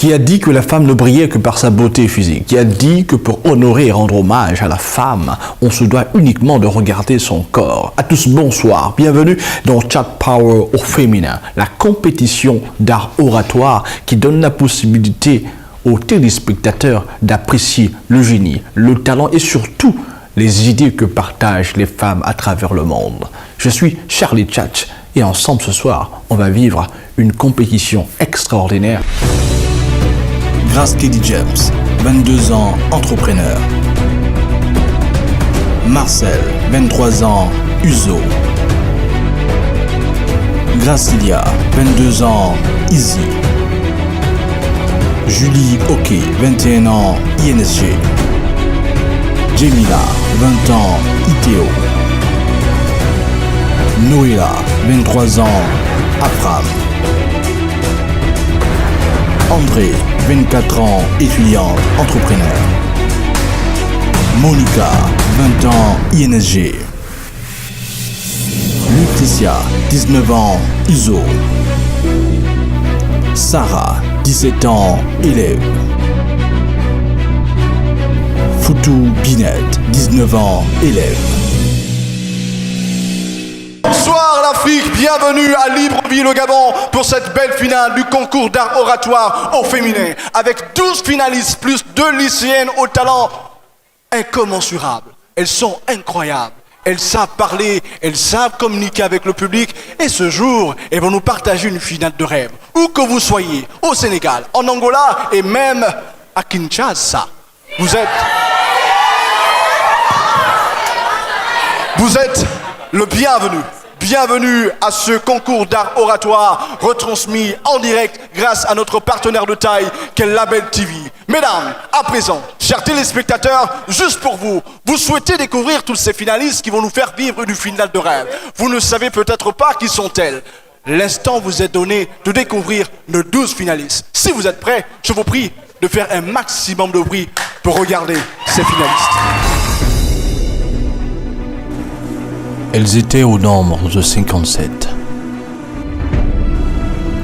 Qui a dit que la femme ne brillait que par sa beauté physique? Qui a dit que pour honorer et rendre hommage à la femme, on se doit uniquement de regarder son corps? À tous, bonsoir. Bienvenue dans Chat Power au féminin, la compétition d'art oratoire qui donne la possibilité aux téléspectateurs d'apprécier le génie, le talent et surtout les idées que partagent les femmes à travers le monde. Je suis Charlie Tchatch et ensemble ce soir, on va vivre une compétition extraordinaire. Grace Kelly James, 22 ans, entrepreneur. Marcel, 23 ans, uso. Gracilia, 22 ans, easy. Julie Hockey, 21 ans, INSG. Jemila, 20 ans, ITO. Noéla, 23 ans, Afram. André, 24 ans, étudiante, entrepreneur. Monica, 20 ans, INSG. Laetitia, 19 ans, ISO. Sarah, 17 ans, élève. Foutou Binette, 19 ans, élève. Bonsoir l'Afrique, bienvenue à Libreville au Gabon pour cette belle finale du concours d'art oratoire au féminin avec 12 finalistes plus 2 lycéennes au talent incommensurable. Elles sont incroyables, elles savent parler, elles savent communiquer avec le public et ce jour, elles vont nous partager une finale de rêve. Où que vous soyez, au Sénégal, en Angola et même à Kinshasa. Vous êtes le bienvenu. Bienvenue à ce concours d'art oratoire retransmis en direct grâce à notre partenaire de taille qu'est Label TV. Mesdames, à présent, chers téléspectateurs, juste pour vous, vous souhaitez découvrir tous ces finalistes qui vont nous faire vivre une finale de rêve. Vous ne savez peut-être pas qui sont-elles. L'instant vous est donné de découvrir nos 12 finalistes. Si vous êtes prêts, je vous prie de faire un maximum de bruit pour regarder ces finalistes. Elles étaient au nombre de 57.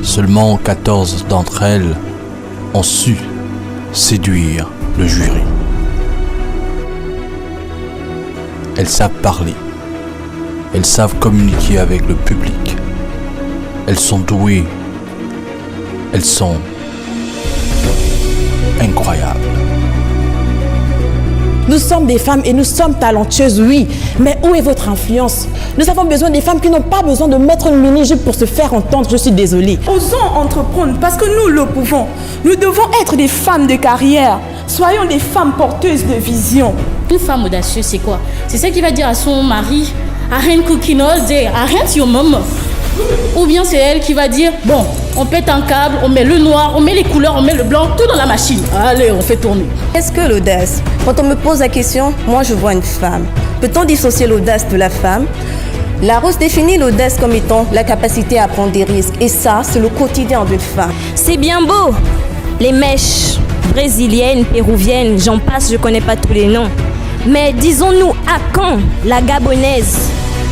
Seulement 14 d'entre elles ont su séduire le jury. Elles savent parler. Elles savent communiquer avec le public. Elles sont douées. Elles sont incroyables. Nous sommes des femmes et nous sommes talentueuses, oui. Mais où est votre influence? Nous avons besoin des femmes qui n'ont pas besoin de mettre une mini-jupe pour se faire entendre. Je suis désolée. Osons entreprendre parce que nous le pouvons. Nous devons être des femmes de carrière. Soyons des femmes porteuses de vision. Une femme audacieuse, c'est quoi? C'est celle qui va dire à son mari, arrête cooking all day, arrête your mom. Ou bien c'est elle qui va dire, bon, on pète un câble, on met le noir, on met les couleurs, on met le blanc, tout dans la machine. Allez, on fait tourner. Qu'est-ce que l'audace? Quand on me pose la question, moi je vois une femme. Peut-on dissocier l'audace de la femme? Larousse définit l'audace comme étant la capacité à prendre des risques. Et ça, c'est le quotidien d'une femme. C'est bien beau. Les mèches brésiliennes, péruviennes, j'en passe, je connais pas tous les noms. Mais disons-nous, à quand la gabonaise?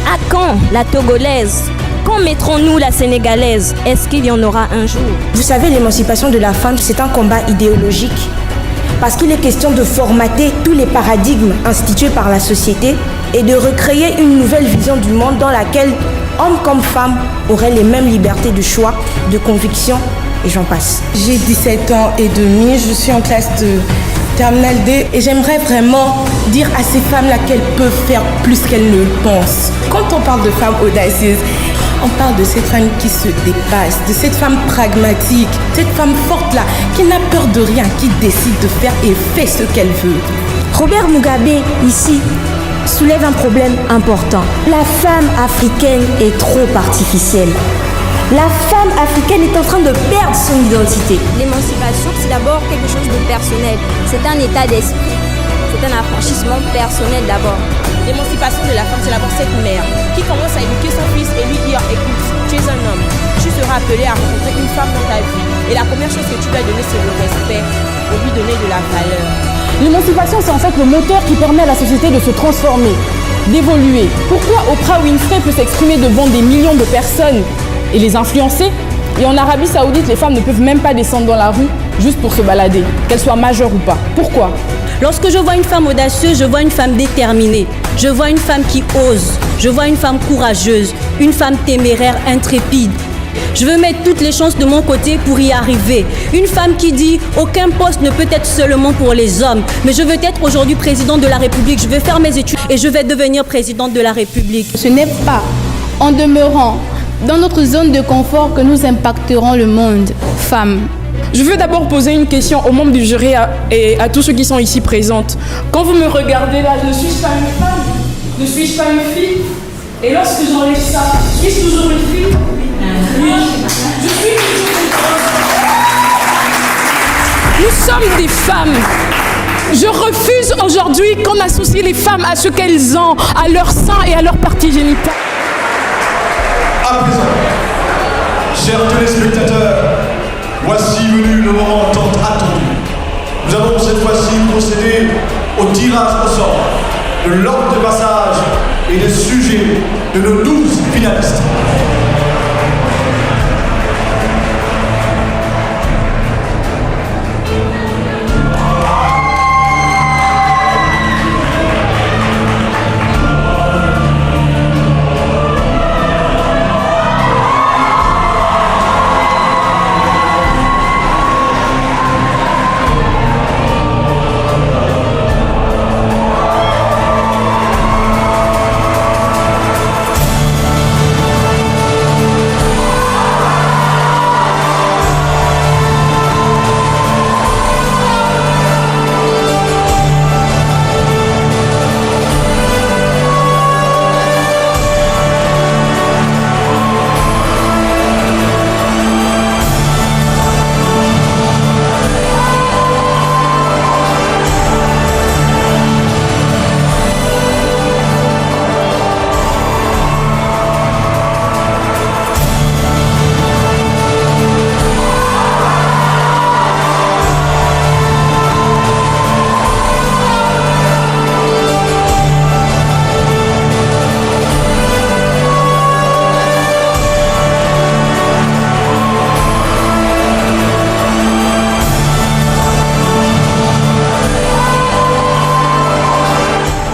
À quand la togolaise? Quand mettrons-nous la sénégalaise? Est-ce qu'il y en aura un jour? Vous savez, l'émancipation de la femme, c'est un combat idéologique. Parce qu'il est question de formater tous les paradigmes institués par la société et de recréer une nouvelle vision du monde dans laquelle hommes comme femmes auraient les mêmes libertés de choix, de conviction et j'en passe. J'ai 17 ans et demi, je suis en classe de terminale D et j'aimerais vraiment dire à ces femmes-là qu'elles peuvent faire plus qu'elles ne le pensent. Quand on parle de femmes audacieuses, on parle de cette femme qui se dépasse, de cette femme pragmatique, cette femme forte-là, qui n'a peur de rien, qui décide de faire et fait ce qu'elle veut. Robert Mugabe, ici, soulève un problème important. La femme africaine est trop artificielle. La femme africaine est en train de perdre son identité. L'émancipation, c'est d'abord quelque chose de personnel. C'est un état d'esprit. C'est un affranchissement personnel d'abord. L'émancipation de la femme, c'est d'abord cette mère qui commence à éduquer son fils et lui dire, écoute, tu es un homme, tu seras appelé à rencontrer une femme dans ta vie. Et la première chose que tu dois donner, c'est le respect et lui donner de la valeur. L'émancipation, c'est en fait le moteur qui permet à la société de se transformer, d'évoluer. Pourquoi Oprah Winfrey peut s'exprimer devant des millions de personnes et les influencer? Et en Arabie Saoudite, les femmes ne peuvent même pas descendre dans la rue juste pour se balader, qu'elle soit majeure ou pas. Pourquoi? Lorsque je vois une femme audacieuse, je vois une femme déterminée. Je vois une femme qui ose. Je vois une femme courageuse, une femme téméraire, intrépide. Je veux mettre toutes les chances de mon côté pour y arriver. Une femme qui dit « Aucun poste ne peut être seulement pour les hommes, mais je veux être aujourd'hui présidente de la République. Je vais faire mes études et je vais devenir présidente de la République. » Ce n'est pas en demeurant dans notre zone de confort que nous impacterons le monde. Femmes. Je veux d'abord poser une question aux membres du jury et à tous ceux qui sont ici présentes. Quand vous me regardez là, ne suis-je pas une femme? Ne suis-je pas une fille? Et lorsque j'enlève ça, suis-je toujours une fille? Oui, je suis toujours une femme. Nous sommes des femmes. Je refuse aujourd'hui qu'on associe les femmes à ce qu'elles ont, à leur sein et à leur partie génitale. À présent, chers téléspectateurs, voici venu le moment tant attendu. Nous allons cette fois-ci procéder au tirage au sort de l'ordre de passage et des sujets de nos 12 finalistes.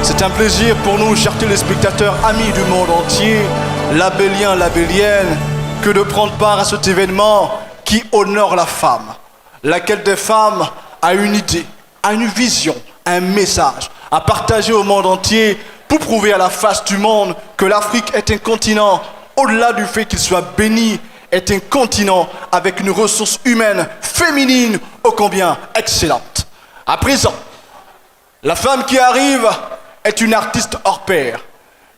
C'est un plaisir pour nous, chers téléspectateurs, amis du monde entier, labelliens, labelliennes, que de prendre part à cet événement qui honore la femme. Laquelle des femmes a une idée, a une vision, un message à partager au monde entier pour prouver à la face du monde que l'Afrique est un continent, au-delà du fait qu'il soit béni, est un continent avec une ressource humaine féminine ô combien excellente. À présent, la femme qui arrive est une artiste hors pair.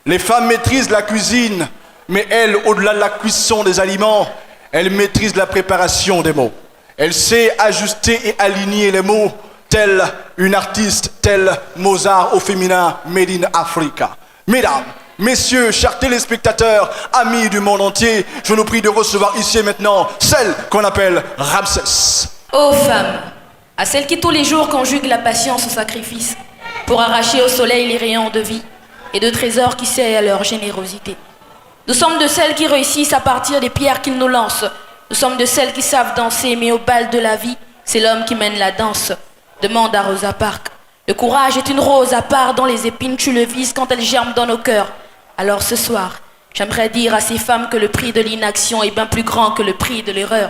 Les femmes maîtrisent la cuisine, mais elle, au-delà de la cuisson des aliments, elle maîtrise la préparation des mots. Elle sait ajuster et aligner les mots, telle une artiste, telle Mozart au féminin, Made in Africa. Mesdames, messieurs, chers téléspectateurs, amis du monde entier, je nous prie de recevoir ici et maintenant celle qu'on appelle Ramsès. Ô femmes, à celles qui tous les jours conjuguent la patience au sacrifice, pour arracher au soleil les rayons de vie et de trésors qui sert à leur générosité. Nous sommes de celles qui réussissent à partir des pierres qu'ils nous lancent. Nous sommes de celles qui savent danser, mais au bal de la vie, c'est l'homme qui mène la danse. Demande à Rosa Parks. Le courage est une rose à part dont les épines tu le vises quand elles germent dans nos cœurs. Alors ce soir, j'aimerais dire à ces femmes que le prix de l'inaction est bien plus grand que le prix de l'erreur.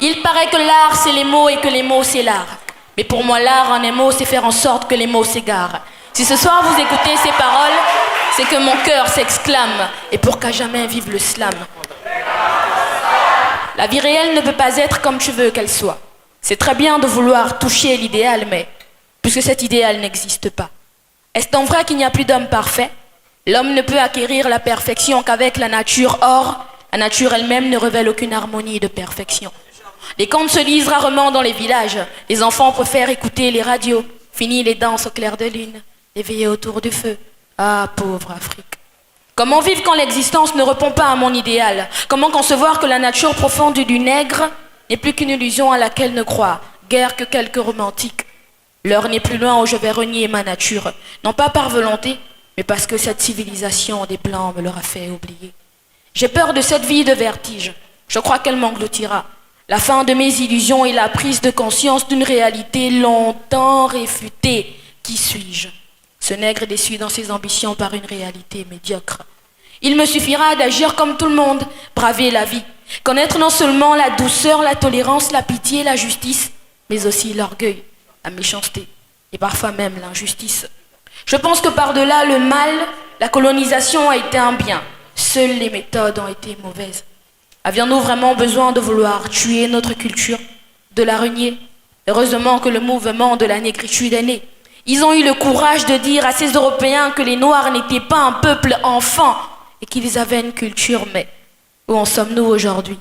Il paraît que l'art c'est les mots et que les mots c'est l'art. Mais pour moi, l'art en un mot, c'est faire en sorte que les mots s'égarent. Si ce soir vous écoutez ces paroles, c'est que mon cœur s'exclame, et pour qu'à jamais vive le slam. La vie réelle ne peut pas être comme tu veux qu'elle soit. C'est très bien de vouloir toucher l'idéal, mais puisque cet idéal n'existe pas. Est-ce donc vrai qu'il n'y a plus d'homme parfait? L'homme ne peut acquérir la perfection qu'avec la nature. Or, la nature elle-même ne révèle aucune harmonie de perfection. Les contes se lisent rarement dans les villages. Les enfants préfèrent écouter les radios. Fini les danses au clair de lune, éveillés autour du feu. Ah, pauvre Afrique. Comment vivre quand l'existence ne répond pas à mon idéal? Comment concevoir que la nature profonde du nègre n'est plus qu'une illusion à laquelle ne croit guère que quelques romantiques? L'heure n'est plus loin où je vais renier ma nature, non pas par volonté, mais parce que cette civilisation des Blancs me l'aura fait oublier. J'ai peur de cette vie de vertige. Je crois qu'elle m'engloutira. La fin de mes illusions et la prise de conscience d'une réalité longtemps réfutée. Qui suis-je? Ce nègre déçu dans ses ambitions par une réalité médiocre. Il me suffira d'agir comme tout le monde, braver la vie, connaître non seulement la douceur, la tolérance, la pitié, la justice, mais aussi l'orgueil, la méchanceté et parfois même l'injustice. Je pense que par-delà le mal, la colonisation a été un bien. Seules les méthodes ont été mauvaises. Avions-nous vraiment besoin de vouloir tuer notre culture, de la renier? Heureusement que le mouvement de la négritude est né. Ils ont eu le courage de dire à ces Européens que les Noirs n'étaient pas un peuple enfant et qu'ils avaient une culture, mais où en sommes-nous aujourd'hui?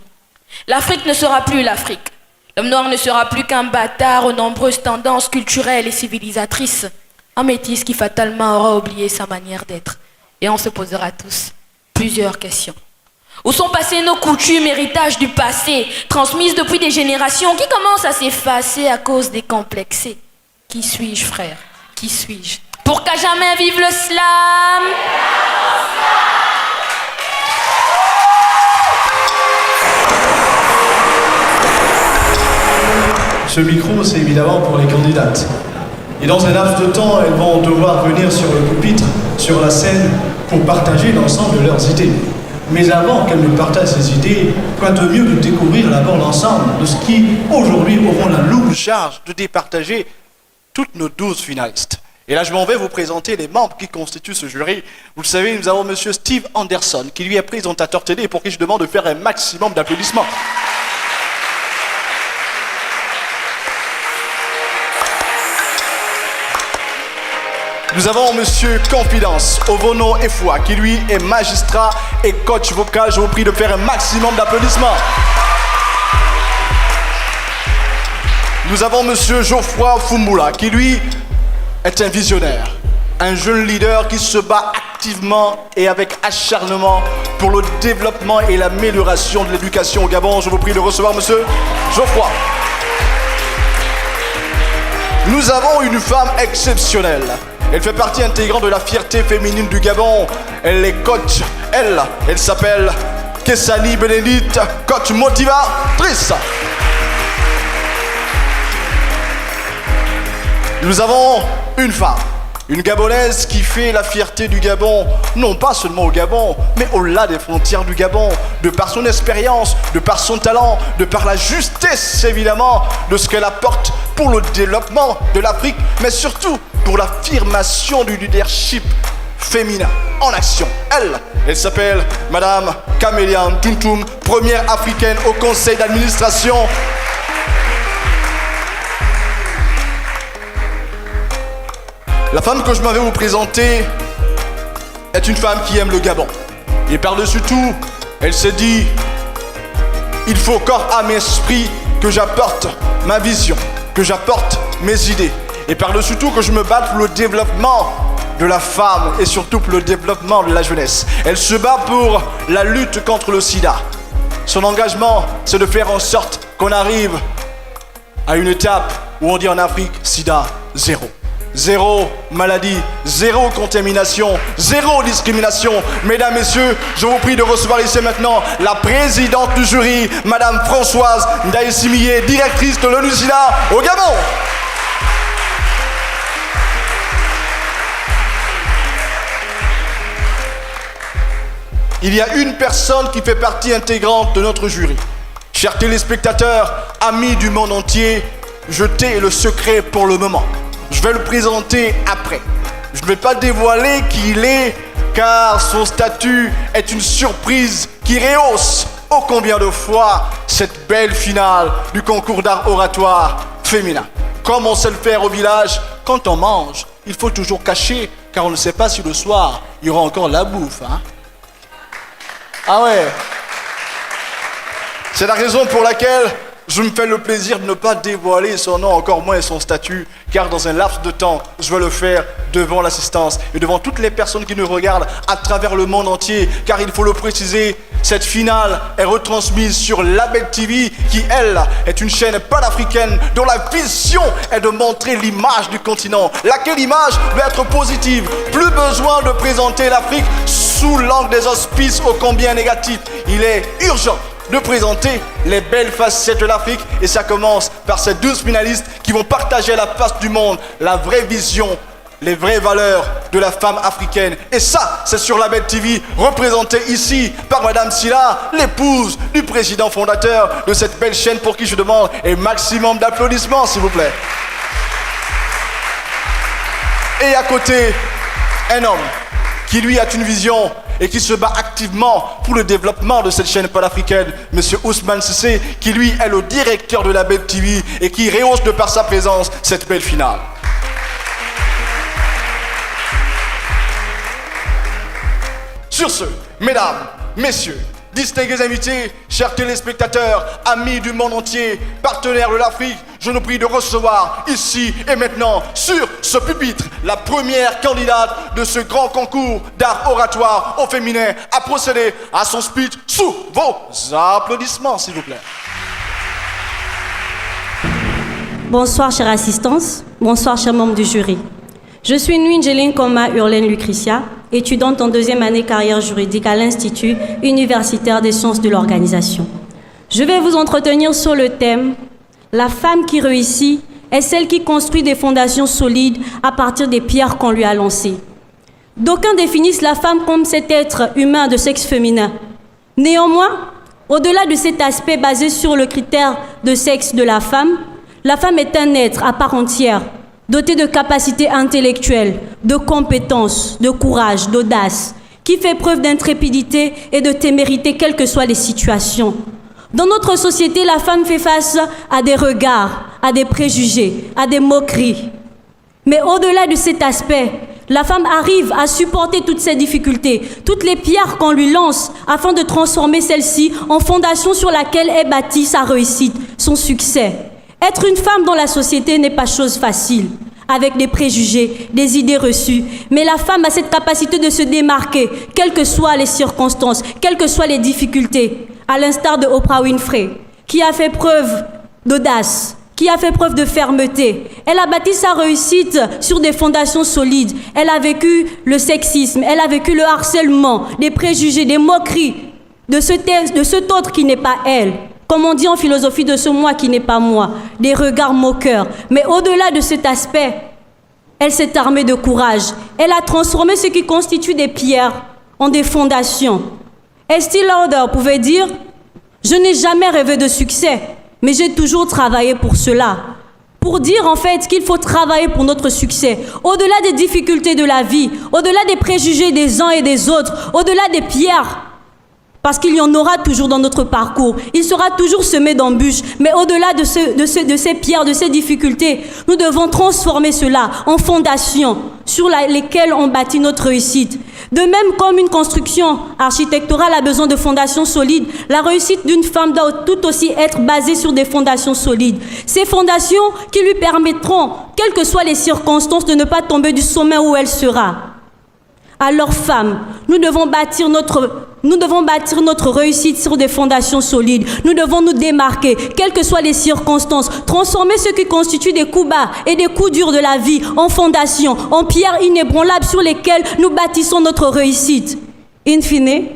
L'Afrique ne sera plus l'Afrique. L'homme noir ne sera plus qu'un bâtard aux nombreuses tendances culturelles et civilisatrices. Un métis qui fatalement aura oublié sa manière d'être. Et on se posera tous plusieurs questions. Où sont passées nos coutumes, héritages du passé, transmises depuis des générations qui commencent à s'effacer à cause des complexés? Qui suis-je, frère? Qui suis-je? Pour qu'à jamais vive le slam! Ce micro, c'est évidemment pour les candidates. Et dans un laps de temps, elles vont devoir venir sur le pupitre, sur la scène, pour partager l'ensemble de leurs idées. Mais avant qu'elles ne partagent ces idées, quoi de mieux que de découvrir d'abord l'ensemble de ce qui, aujourd'hui, auront la lourde charge de départager toutes nos 12 finalistes. Et là, je m'en vais vous présenter les membres qui constituent ce jury. Vous le savez, nous avons monsieur Steve Anderson, qui lui est présentateur télé et pour qui je demande de faire un maximum d'applaudissements. Nous avons monsieur Confidence, Ovono Efwa, qui lui est magistrat et coach vocal. Je vous prie de faire un maximum d'applaudissements. Nous avons monsieur Geoffroy Fumbula, qui lui est un visionnaire, un jeune leader qui se bat activement et avec acharnement pour le développement et l'amélioration de l'éducation au Gabon. Je vous prie de recevoir monsieur Geoffroy. Nous avons une femme exceptionnelle. Elle fait partie intégrante de la fierté féminine du Gabon. Elle est coach. Elle s'appelle Kessani Bénédicte, coach motivatrice. Nous avons une femme, une Gabonaise qui fait la fierté du Gabon, non pas seulement au Gabon, mais au-delà des frontières du Gabon, de par son expérience, de par son talent, de par la justesse évidemment de ce qu'elle apporte pour le développement de l'Afrique, mais surtout pour l'affirmation du leadership féminin en action. Elle s'appelle Madame Camélia Ntuntum, première africaine au conseil d'administration. La femme que je m'en vais vous présenter est une femme qui aime le Gabon. Et par-dessus tout, elle s'est dit, il faut corps, âme et esprit que j'apporte ma vision, que j'apporte mes idées. Et par-dessus tout, que je me batte pour le développement de la femme et surtout pour le développement de la jeunesse. Elle se bat pour la lutte contre le sida. Son engagement, c'est de faire en sorte qu'on arrive à une étape où on dit en Afrique, sida, zéro. Zéro maladie, zéro contamination, zéro discrimination. Mesdames, messieurs, je vous prie de recevoir ici maintenant la présidente du jury, Madame Françoise Ndaïsimié, directrice de l'ONU-SIDA au Gabon. Il y a une personne qui fait partie intégrante de notre jury. Chers téléspectateurs, amis du monde entier, je tais le secret pour le moment. Je vais le présenter après. Je ne vais pas dévoiler qui il est, car son statut est une surprise qui rehausse ô combien de fois cette belle finale du concours d'art oratoire féminin. Comme on sait le faire au village, quand on mange, il faut toujours cacher, car on ne sait pas si le soir, il y aura encore la bouffe. Hein? Ah ouais. C'est la raison pour laquelle je me fais le plaisir de ne pas dévoiler son nom, encore moins son statut, car dans un laps de temps, je vais le faire devant l'assistance et devant toutes les personnes qui nous regardent à travers le monde entier, car il faut le préciser, cette finale est retransmise sur Label TV, qui, elle, est une chaîne panafricaine dont la vision est de montrer l'image du continent, laquelle image doit être positive. Plus besoin de présenter l'Afrique sous l'angle des auspices ô combien négatifs. Il est urgent de présenter les belles facettes de l'Afrique et ça commence par ces 12 finalistes qui vont partager à la face du monde la vraie vision, les vraies valeurs de la femme africaine. Et ça, c'est sur Label TV, représenté ici par Madame Silla, l'épouse du président fondateur de cette belle chaîne pour qui je demande un maximum d'applaudissements, s'il vous plaît. Et à côté, un homme qui lui a une vision et qui se bat activement pour le développement de cette chaîne panafricaine, Monsieur Ousmane Cissé, qui lui est le directeur de Label TV et qui rehausse de par sa présence cette belle finale. Sur ce, mesdames, messieurs, distingués invités, chers téléspectateurs, amis du monde entier, partenaires de l'Afrique, je nous prie de recevoir ici et maintenant, sur ce pupitre, la première candidate de ce grand concours d'art oratoire au féminin à procéder à son speech sous vos applaudissements, s'il vous plaît. Bonsoir, chère assistance. Bonsoir, chers membres du jury. Je suis Nwinjeline Koma Urlaine Lucretia, étudiante en 2e année carrière juridique à l'Institut universitaire des sciences de l'organisation. Je vais vous entretenir sur le thème « La femme qui réussit est celle qui construit des fondations solides à partir des pierres qu'on lui a lancées ». D'aucuns définissent la femme comme cet être humain de sexe féminin. Néanmoins, au-delà de cet aspect basé sur le critère de sexe de la femme est un être à part entière, doté de capacités intellectuelles, de compétences, de courage, d'audace, qui fait preuve d'intrépidité et de témérité quelles que soient les situations. Dans notre société, la femme fait face à des regards, à des préjugés, à des moqueries. Mais au-delà de cet aspect, la femme arrive à supporter toutes ces difficultés, toutes les pierres qu'on lui lance afin de transformer celle-ci en fondation sur laquelle est bâtie sa réussite, son succès. Être une femme dans la société n'est pas chose facile, avec des préjugés, des idées reçues. Mais la femme a cette capacité de se démarquer, quelles que soient les circonstances, quelles que soient les difficultés. À l'instar de Oprah Winfrey, qui a fait preuve d'audace, qui a fait preuve de fermeté. Elle a bâti sa réussite sur des fondations solides. Elle a vécu le sexisme, elle a vécu le harcèlement, des préjugés, des moqueries de cet autre qui n'est pas elle. Comme on dit en philosophie, de ce moi qui n'est pas moi, des regards moqueurs. Mais au-delà de cet aspect, elle s'est armée de courage. Elle a transformé ce qui constitue des pierres en des fondations. Estée Lauder pouvait dire « Je n'ai jamais rêvé de succès, mais j'ai toujours travaillé pour cela. » Pour dire en fait qu'il faut travailler pour notre succès. Au-delà des difficultés de la vie, au-delà des préjugés des uns et des autres, au-delà des pierres, parce qu'il y en aura toujours dans notre parcours. Il sera toujours semé d'embûches. Mais au-delà de ces pierres, de ces difficultés, nous devons transformer cela en fondations sur lesquelles on bâtit notre réussite. De même, comme une construction architecturale a besoin de fondations solides, la réussite d'une femme doit tout aussi être basée sur des fondations solides. Ces fondations qui lui permettront, quelles que soient les circonstances, de ne pas tomber du sommet où elle sera. Alors, femmes, nous devons bâtir notre réussite sur des fondations solides. Nous devons nous démarquer, quelles que soient les circonstances, transformer ce qui constitue des coups bas et des coups durs de la vie en fondations, en pierres inébranlables sur lesquelles nous bâtissons notre réussite. In fine,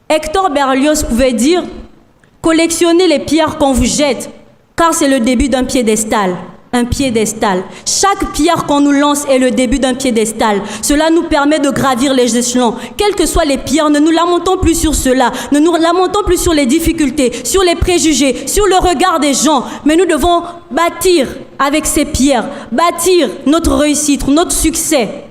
Hector Berlioz pouvait dire « Collectionnez les pierres qu'on vous jette, car c'est le début d'un piédestal. » Un piédestal. Chaque pierre qu'on nous lance est le début d'un piédestal. Cela nous permet de gravir les échelons. Quelles que soient les pierres, ne nous lamentons plus sur cela. Ne nous lamentons plus sur les difficultés, sur les préjugés, sur le regard des gens. Mais nous devons bâtir avec ces pierres, bâtir notre réussite, notre succès,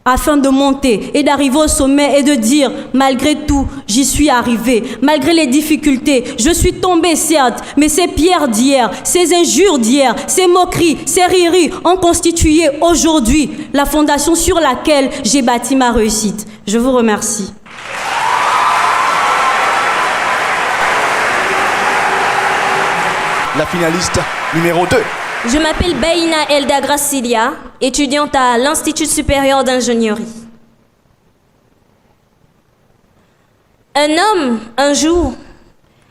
afin de monter et d'arriver au sommet et de dire, malgré tout, j'y suis arrivé. Malgré les difficultés, je suis tombé certes, mais ces pierres d'hier, ces injures d'hier, ces moqueries, ces riries ont constitué aujourd'hui la fondation sur laquelle j'ai bâti ma réussite. Je vous remercie. La finaliste numéro 2. Je m'appelle Baïna Elda Gracilia, étudiante à l'Institut supérieur d'ingénierie. Un homme, un jour,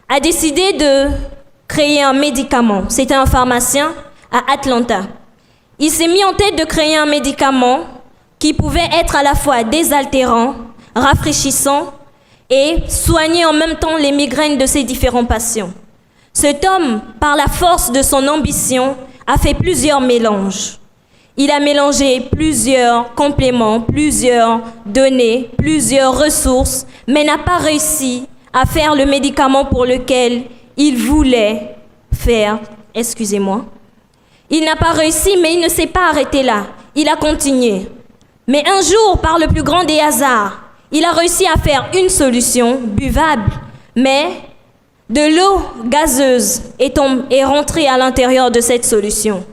a décidé de créer un médicament. C'était un pharmacien à Atlanta. Il s'est mis en tête de créer un médicament qui pouvait être à la fois désaltérant, rafraîchissant et soigner en même temps les migraines de ses différents patients. Cet homme, par la force de son ambition, a fait plusieurs mélanges. Il a mélangé plusieurs compléments, plusieurs données, plusieurs ressources, mais n'a pas réussi à faire le médicament pour lequel il voulait faire. Il n'a pas réussi, mais il ne s'est pas arrêté là. Il a continué. Mais un jour, par le plus grand des hasards, il a réussi à faire une solution buvable, mais de l'eau gazeuse est rentrée à l'intérieur de cette solution.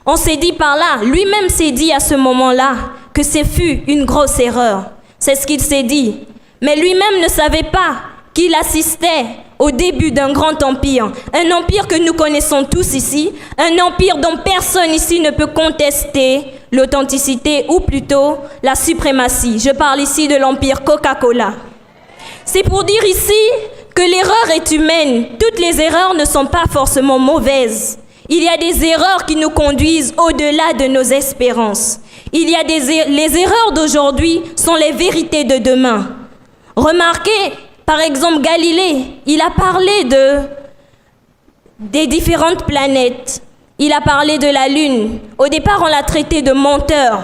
On s'est dit par là, lui-même s'est dit à ce moment-là que ce fut une grosse erreur. C'est ce qu'il s'est dit. Mais lui-même ne savait pas qu'il assistait au début d'un grand empire. Un empire que nous connaissons tous ici. Un empire dont personne ici ne peut contester l'authenticité ou plutôt la suprématie. Je parle ici de l'empire Coca-Cola. C'est pour dire ici que l'erreur est humaine. Toutes les erreurs ne sont pas forcément mauvaises. Il y a des erreurs qui nous conduisent au-delà de nos espérances. Les erreurs d'aujourd'hui sont les vérités de demain. Remarquez, par exemple, Galilée, il a parlé des différentes planètes. Il a parlé de la Lune. Au départ, on l'a traité de menteur.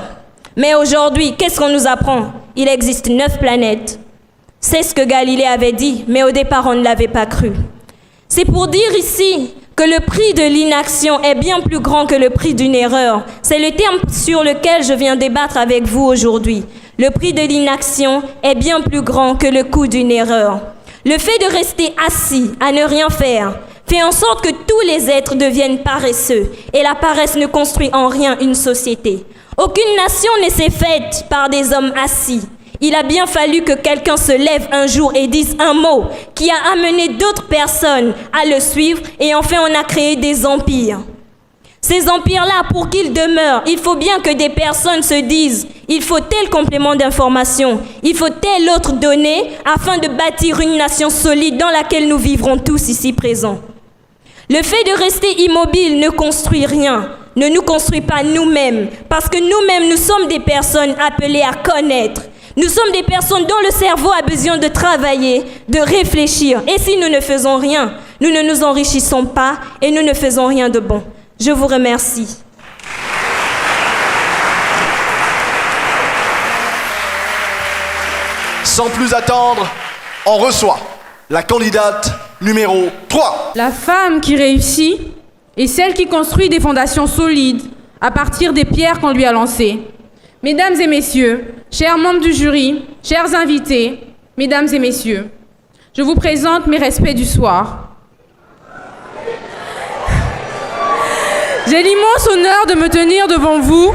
Mais aujourd'hui, qu'est-ce qu'on nous apprend? Il existe 9 planètes. C'est ce que Galilée avait dit, mais au départ, on ne l'avait pas cru. C'est pour dire ici que le prix de l'inaction est bien plus grand que le prix d'une erreur. C'est le terme sur lequel je viens débattre avec vous aujourd'hui. Le prix de l'inaction est bien plus grand que le coût d'une erreur. Le fait de rester assis, à ne rien faire, fait en sorte que tous les êtres deviennent paresseux. Et la paresse ne construit en rien une société. Aucune nation ne s'est faite par des hommes assis. Il a bien fallu que quelqu'un se lève un jour et dise un mot qui a amené d'autres personnes à le suivre et enfin on a créé des empires. Ces empires-là, pour qu'ils demeurent, il faut bien que des personnes se disent il faut tel complément d'information, il faut telle autre donnée afin de bâtir une nation solide dans laquelle nous vivrons tous ici présents. Le fait de rester immobile ne construit rien, ne nous construit pas nous-mêmes parce que nous-mêmes nous sommes des personnes appelées à connaître. Nous sommes des personnes dont le cerveau a besoin de travailler, de réfléchir. Et si nous ne faisons rien, nous ne nous enrichissons pas et nous ne faisons rien de bon. Je vous remercie. Sans plus attendre, on reçoit la candidate numéro 3. La femme qui réussit est celle qui construit des fondations solides à partir des pierres qu'on lui a lancées. Mesdames et messieurs, chers membres du jury, chers invités, mesdames et messieurs, je vous présente mes respects du soir. J'ai l'immense honneur de me tenir devant vous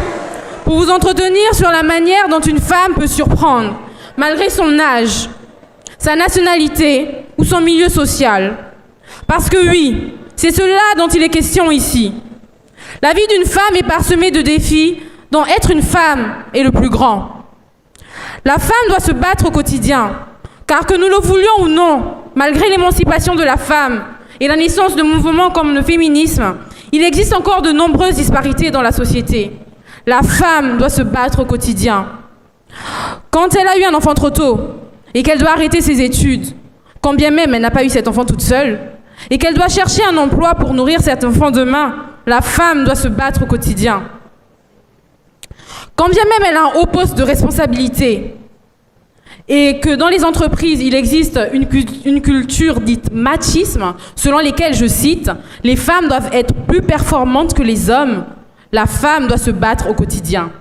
pour vous entretenir sur la manière dont une femme peut surprendre, malgré son âge, sa nationalité ou son milieu social. Parce que oui, c'est cela dont il est question ici. La vie d'une femme est parsemée de défis dont être une femme est le plus grand. La femme doit se battre au quotidien, car que nous le voulions ou non, malgré l'émancipation de la femme et la naissance de mouvements comme le féminisme, il existe encore de nombreuses disparités dans la société. La femme doit se battre au quotidien. Quand elle a eu un enfant trop tôt et qu'elle doit arrêter ses études, quand bien même elle n'a pas eu cet enfant toute seule, et qu'elle doit chercher un emploi pour nourrir cet enfant demain, la femme doit se battre au quotidien. Quand bien même elle a un haut poste de responsabilité et que dans les entreprises, il existe une culture dite machisme, selon lesquelles, je cite, « les femmes doivent être plus performantes que les hommes », la femme doit se battre au quotidien.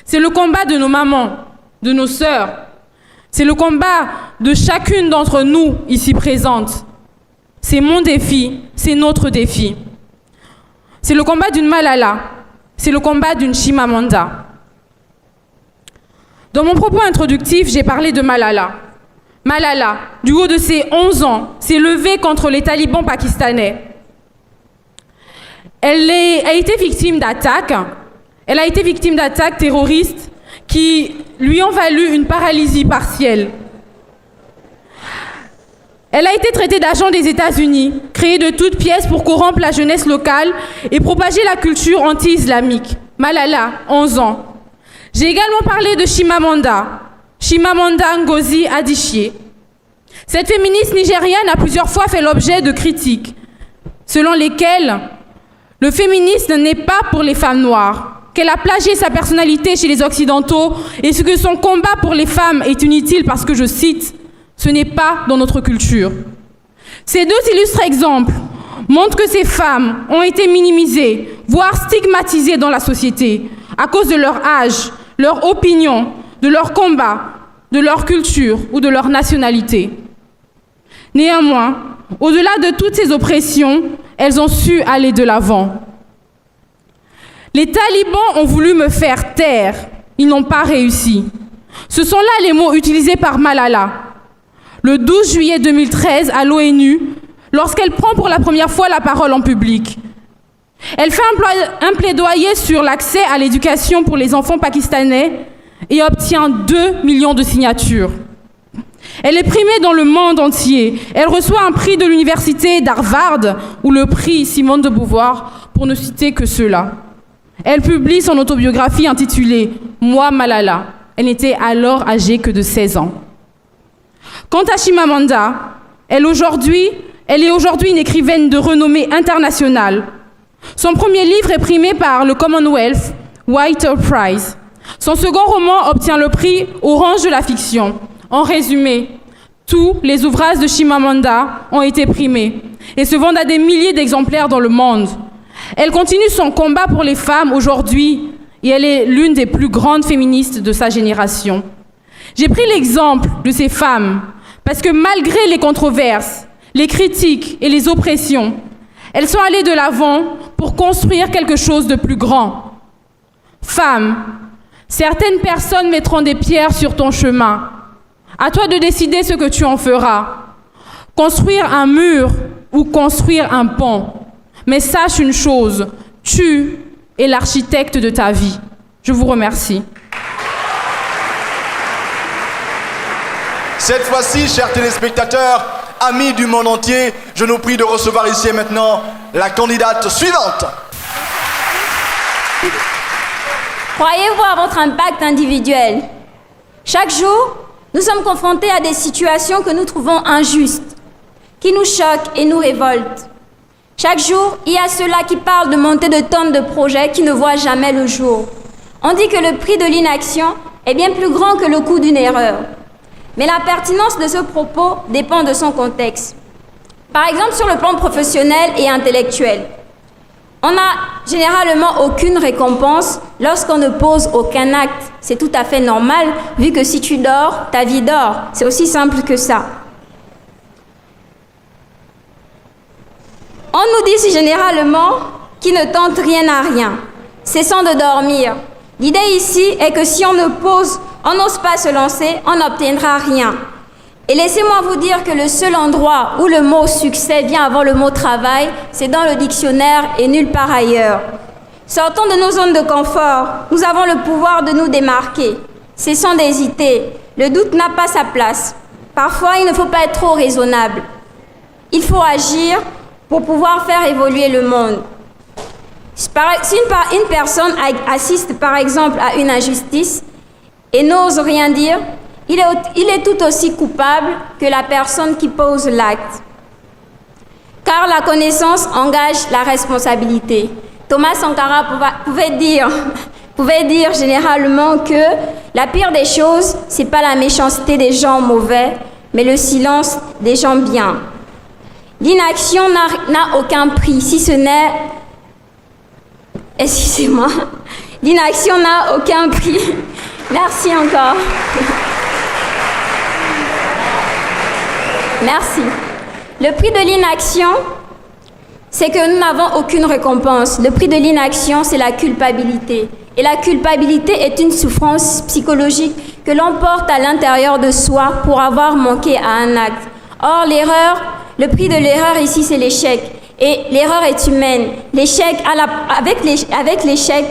C'est le combat de nos mamans, de nos sœurs. C'est le combat de chacune d'entre nous ici présentes. C'est mon défi, c'est notre défi. C'est le combat d'une Malala. C'est le combat d'une Chimamanda. Dans mon propos introductif, j'ai parlé de Malala. Malala, du haut de ses 11 ans, s'est levée contre les talibans pakistanais. Elle a été victime d'attaques. Elle a été victime d'attaques terroristes qui lui ont valu une paralysie partielle. Elle a été traitée d'agent des États-Unis, créée de toutes pièces pour corrompre la jeunesse locale et propager la culture anti-islamique. Malala, 11 ans. J'ai également parlé de Chimamanda Ngozi Adichie, Cette féministe nigériane a plusieurs fois fait l'objet de critiques, selon lesquelles le féminisme n'est pas pour les femmes noires, qu'elle a plagié sa personnalité chez les Occidentaux et que son combat pour les femmes est inutile parce que, je cite, « ce n'est pas dans notre culture ». Ces deux illustres exemples montrent que ces femmes ont été minimisées, voire stigmatisées dans la société à cause de leur âge, leur opinion, de leur combat, de leur culture ou de leur nationalité. Néanmoins, au-delà de toutes ces oppressions, elles ont su aller de l'avant. Les talibans ont voulu me faire taire. Ils n'ont pas réussi. Ce sont là les mots utilisés par Malala. Le 12 juillet 2013, à l'ONU, lorsqu'elle prend pour la première fois la parole en public. Elle fait un plaidoyer sur l'accès à l'éducation pour les enfants pakistanais et obtient 2 millions de signatures. Elle est primée dans le monde entier. Elle reçoit un prix de l'université d'Harvard ou le prix Simone de Beauvoir, pour ne citer que ceux-là. Elle publie son autobiographie intitulée « Moi, Malala ». Elle n'était alors âgée que de 16 ans. Quant à Chimamanda, elle est aujourd'hui une écrivaine de renommée internationale. Son premier livre est primé par le Commonwealth Writer Prize. Son second roman obtient le prix Orange de la fiction. En résumé, tous les ouvrages de Chimamanda ont été primés et se vendent à des milliers d'exemplaires dans le monde. Elle continue son combat pour les femmes aujourd'hui et elle est l'une des plus grandes féministes de sa génération. J'ai pris l'exemple de ces femmes parce que malgré les controverses, les critiques et les oppressions, elles sont allées de l'avant pour construire quelque chose de plus grand. Femme, certaines personnes mettront des pierres sur ton chemin. À toi de décider ce que tu en feras. Construire un mur ou construire un pont. Mais sache une chose, tu es l'architecte de ta vie. Je vous remercie. Cette fois-ci, chers téléspectateurs, amis du monde entier, je nous prie de recevoir ici et maintenant la candidate suivante. Croyez-vous à votre impact individuel? Chaque jour, nous sommes confrontés à des situations que nous trouvons injustes, qui nous choquent et nous révoltent. Chaque jour, il y a ceux-là qui parlent de monter de tonnes de projets qui ne voient jamais le jour. On dit que le prix de l'inaction est bien plus grand que le coût d'une erreur. Mais la pertinence de ce propos dépend de son contexte. Par exemple, sur le plan professionnel et intellectuel, on n'a généralement aucune récompense lorsqu'on ne pose aucun acte. C'est tout à fait normal, vu que si tu dors, ta vie dort. C'est aussi simple que ça. On nous dit généralement qui ne tente rien à rien, cessant de dormir. L'idée ici est que si on n'ose pas se lancer, on n'obtiendra rien. Et laissez-moi vous dire que le seul endroit où le mot succès vient avant le mot travail, c'est dans le dictionnaire et nulle part ailleurs. Sortons de nos zones de confort. Nous avons le pouvoir de nous démarquer. Cessons d'hésiter. Le doute n'a pas sa place. Parfois, il ne faut pas être trop raisonnable. Il faut agir pour pouvoir faire évoluer le monde. Si une personne assiste par exemple à une injustice et n'ose rien dire, il est tout aussi coupable que la personne qui pose l'acte. Car la connaissance engage la responsabilité. Thomas Sankara pouvait dire généralement que la pire des choses, c'est pas la méchanceté des gens mauvais, mais le silence des gens bien. L'inaction n'a aucun prix, si ce n'est... Excusez-moi. L'inaction n'a aucun prix. Merci encore. Merci. Le prix de l'inaction, c'est que nous n'avons aucune récompense. Le prix de l'inaction, c'est la culpabilité. Et la culpabilité est une souffrance psychologique que l'on porte à l'intérieur de soi pour avoir manqué à un acte. Or, le prix de l'erreur ici, c'est l'échec. Et l'erreur est humaine. Avec l'échec,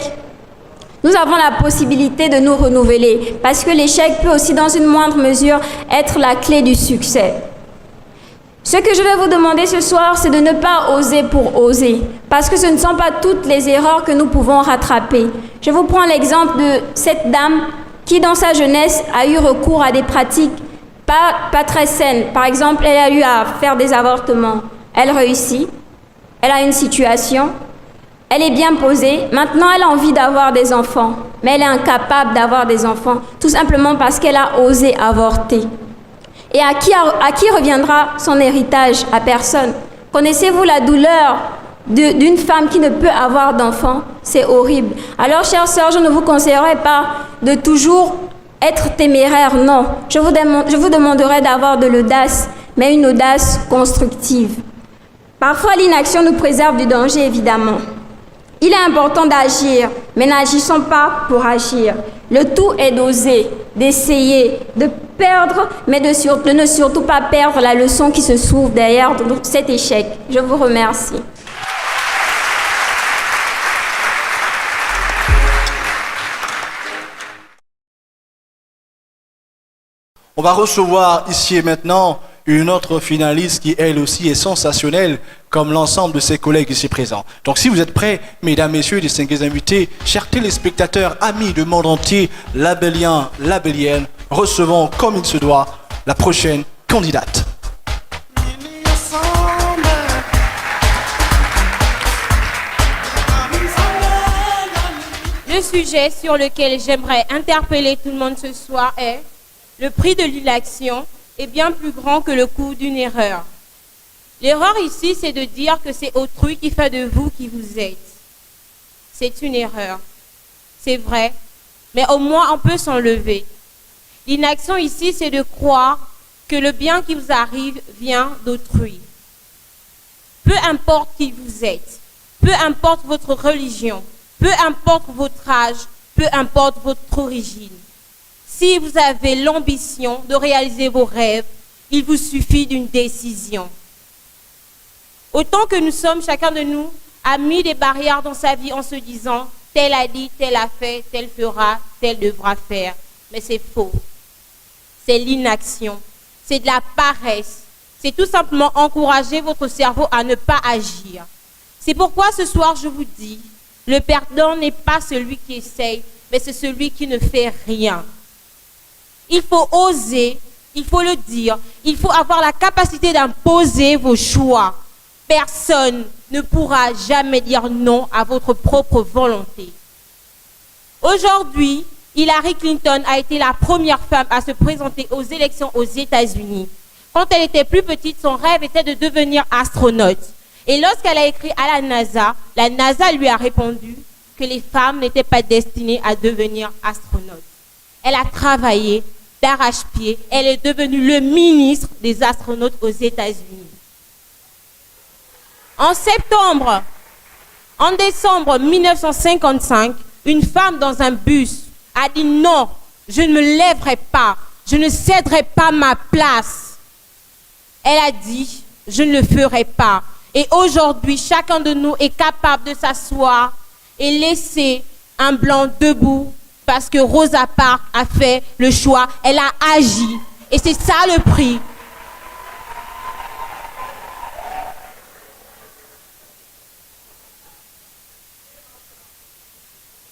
nous avons la possibilité de nous renouveler. Parce que l'échec peut aussi, dans une moindre mesure, être la clé du succès. Ce que je vais vous demander ce soir, c'est de ne pas oser pour oser. Parce que ce ne sont pas toutes les erreurs que nous pouvons rattraper. Je vous prends l'exemple de cette dame qui, dans sa jeunesse, a eu recours à des pratiques pas très saine. Par exemple, elle a eu à faire des avortements. Elle réussit. Elle a une situation. Elle est bien posée. Maintenant, elle a envie d'avoir des enfants. Mais elle est incapable d'avoir des enfants. Tout simplement parce qu'elle a osé avorter. Et à qui reviendra son héritage? À personne. Connaissez-vous la douleur d'une femme qui ne peut avoir d'enfants? C'est horrible. Alors, chères sœurs, je ne vous conseillerais pas de toujours être téméraire. Non. Je vous demanderai d'avoir de l'audace, mais une audace constructive. Parfois, l'inaction nous préserve du danger, évidemment. Il est important d'agir, mais n'agissons pas pour agir. Le tout est d'oser, d'essayer, de perdre, mais de ne surtout pas perdre la leçon qui se trouve derrière cet échec. Je vous remercie. On va recevoir ici et maintenant une autre finaliste qui, elle aussi, est sensationnelle, comme l'ensemble de ses collègues ici présents. Donc, si vous êtes prêts, mesdames, messieurs, distingués invités, chers téléspectateurs, amis du monde entier, labelliens, labelliennes, recevons comme il se doit la prochaine candidate. Le sujet sur lequel j'aimerais interpeller tout le monde ce soir est: le prix de l'inaction est bien plus grand que le coût d'une erreur. L'erreur ici, c'est de dire que c'est autrui qui fait de vous qui vous êtes. C'est une erreur. C'est vrai, mais au moins on peut s'enlever. L'inaction ici, c'est de croire que le bien qui vous arrive vient d'autrui. Peu importe qui vous êtes, peu importe votre religion, peu importe votre âge, peu importe votre origine. Si vous avez l'ambition de réaliser vos rêves, il vous suffit d'une décision. Autant que nous sommes, chacun de nous a mis des barrières dans sa vie en se disant « tel a dit, tel a fait, tel fera, tel devra faire ». Mais c'est faux. C'est l'inaction. C'est de la paresse. C'est tout simplement encourager votre cerveau à ne pas agir. C'est pourquoi ce soir je vous dis, le perdant n'est pas celui qui essaye, mais c'est celui qui ne fait rien. Il faut oser, il faut le dire, il faut avoir la capacité d'imposer vos choix. Personne ne pourra jamais dire non à votre propre volonté. Aujourd'hui, Hillary Clinton a été la première femme à se présenter aux élections aux États-Unis. Quand elle était plus petite, son rêve était de devenir astronaute. Et lorsqu'elle a écrit à la NASA lui a répondu que les femmes n'étaient pas destinées à devenir astronautes. Elle a travaillé d'arrache-pied. Elle est devenue le ministre des astronautes aux États-Unis. En décembre 1955, une femme dans un bus a dit non, je ne me lèverai pas, je ne céderai pas ma place. Elle a dit, je ne le ferai pas. Et aujourd'hui, chacun de nous est capable de s'asseoir et laisser un blanc debout parce que Rosa Parks a fait le choix, elle a agi. Et c'est ça le prix.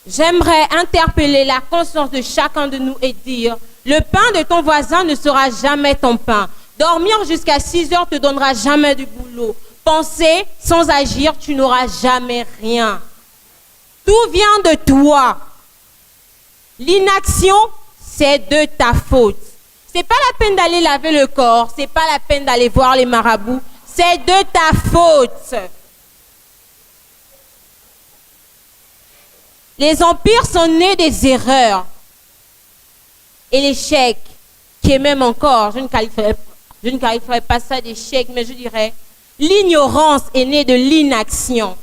J'aimerais interpeller la conscience de chacun de nous et dire, le pain de ton voisin ne sera jamais ton pain. Dormir jusqu'à 6 heures te donnera jamais du boulot. Penser sans agir, tu n'auras jamais rien. Tout vient de toi. L'inaction, c'est de ta faute. C'est pas la peine d'aller laver le corps, c'est pas la peine d'aller voir les marabouts, c'est de ta faute. Les empires sont nés des erreurs. Et l'échec, qui est même encore, je ne qualifierais pas ça d'échec, mais je dirais, l'ignorance est née de l'inaction.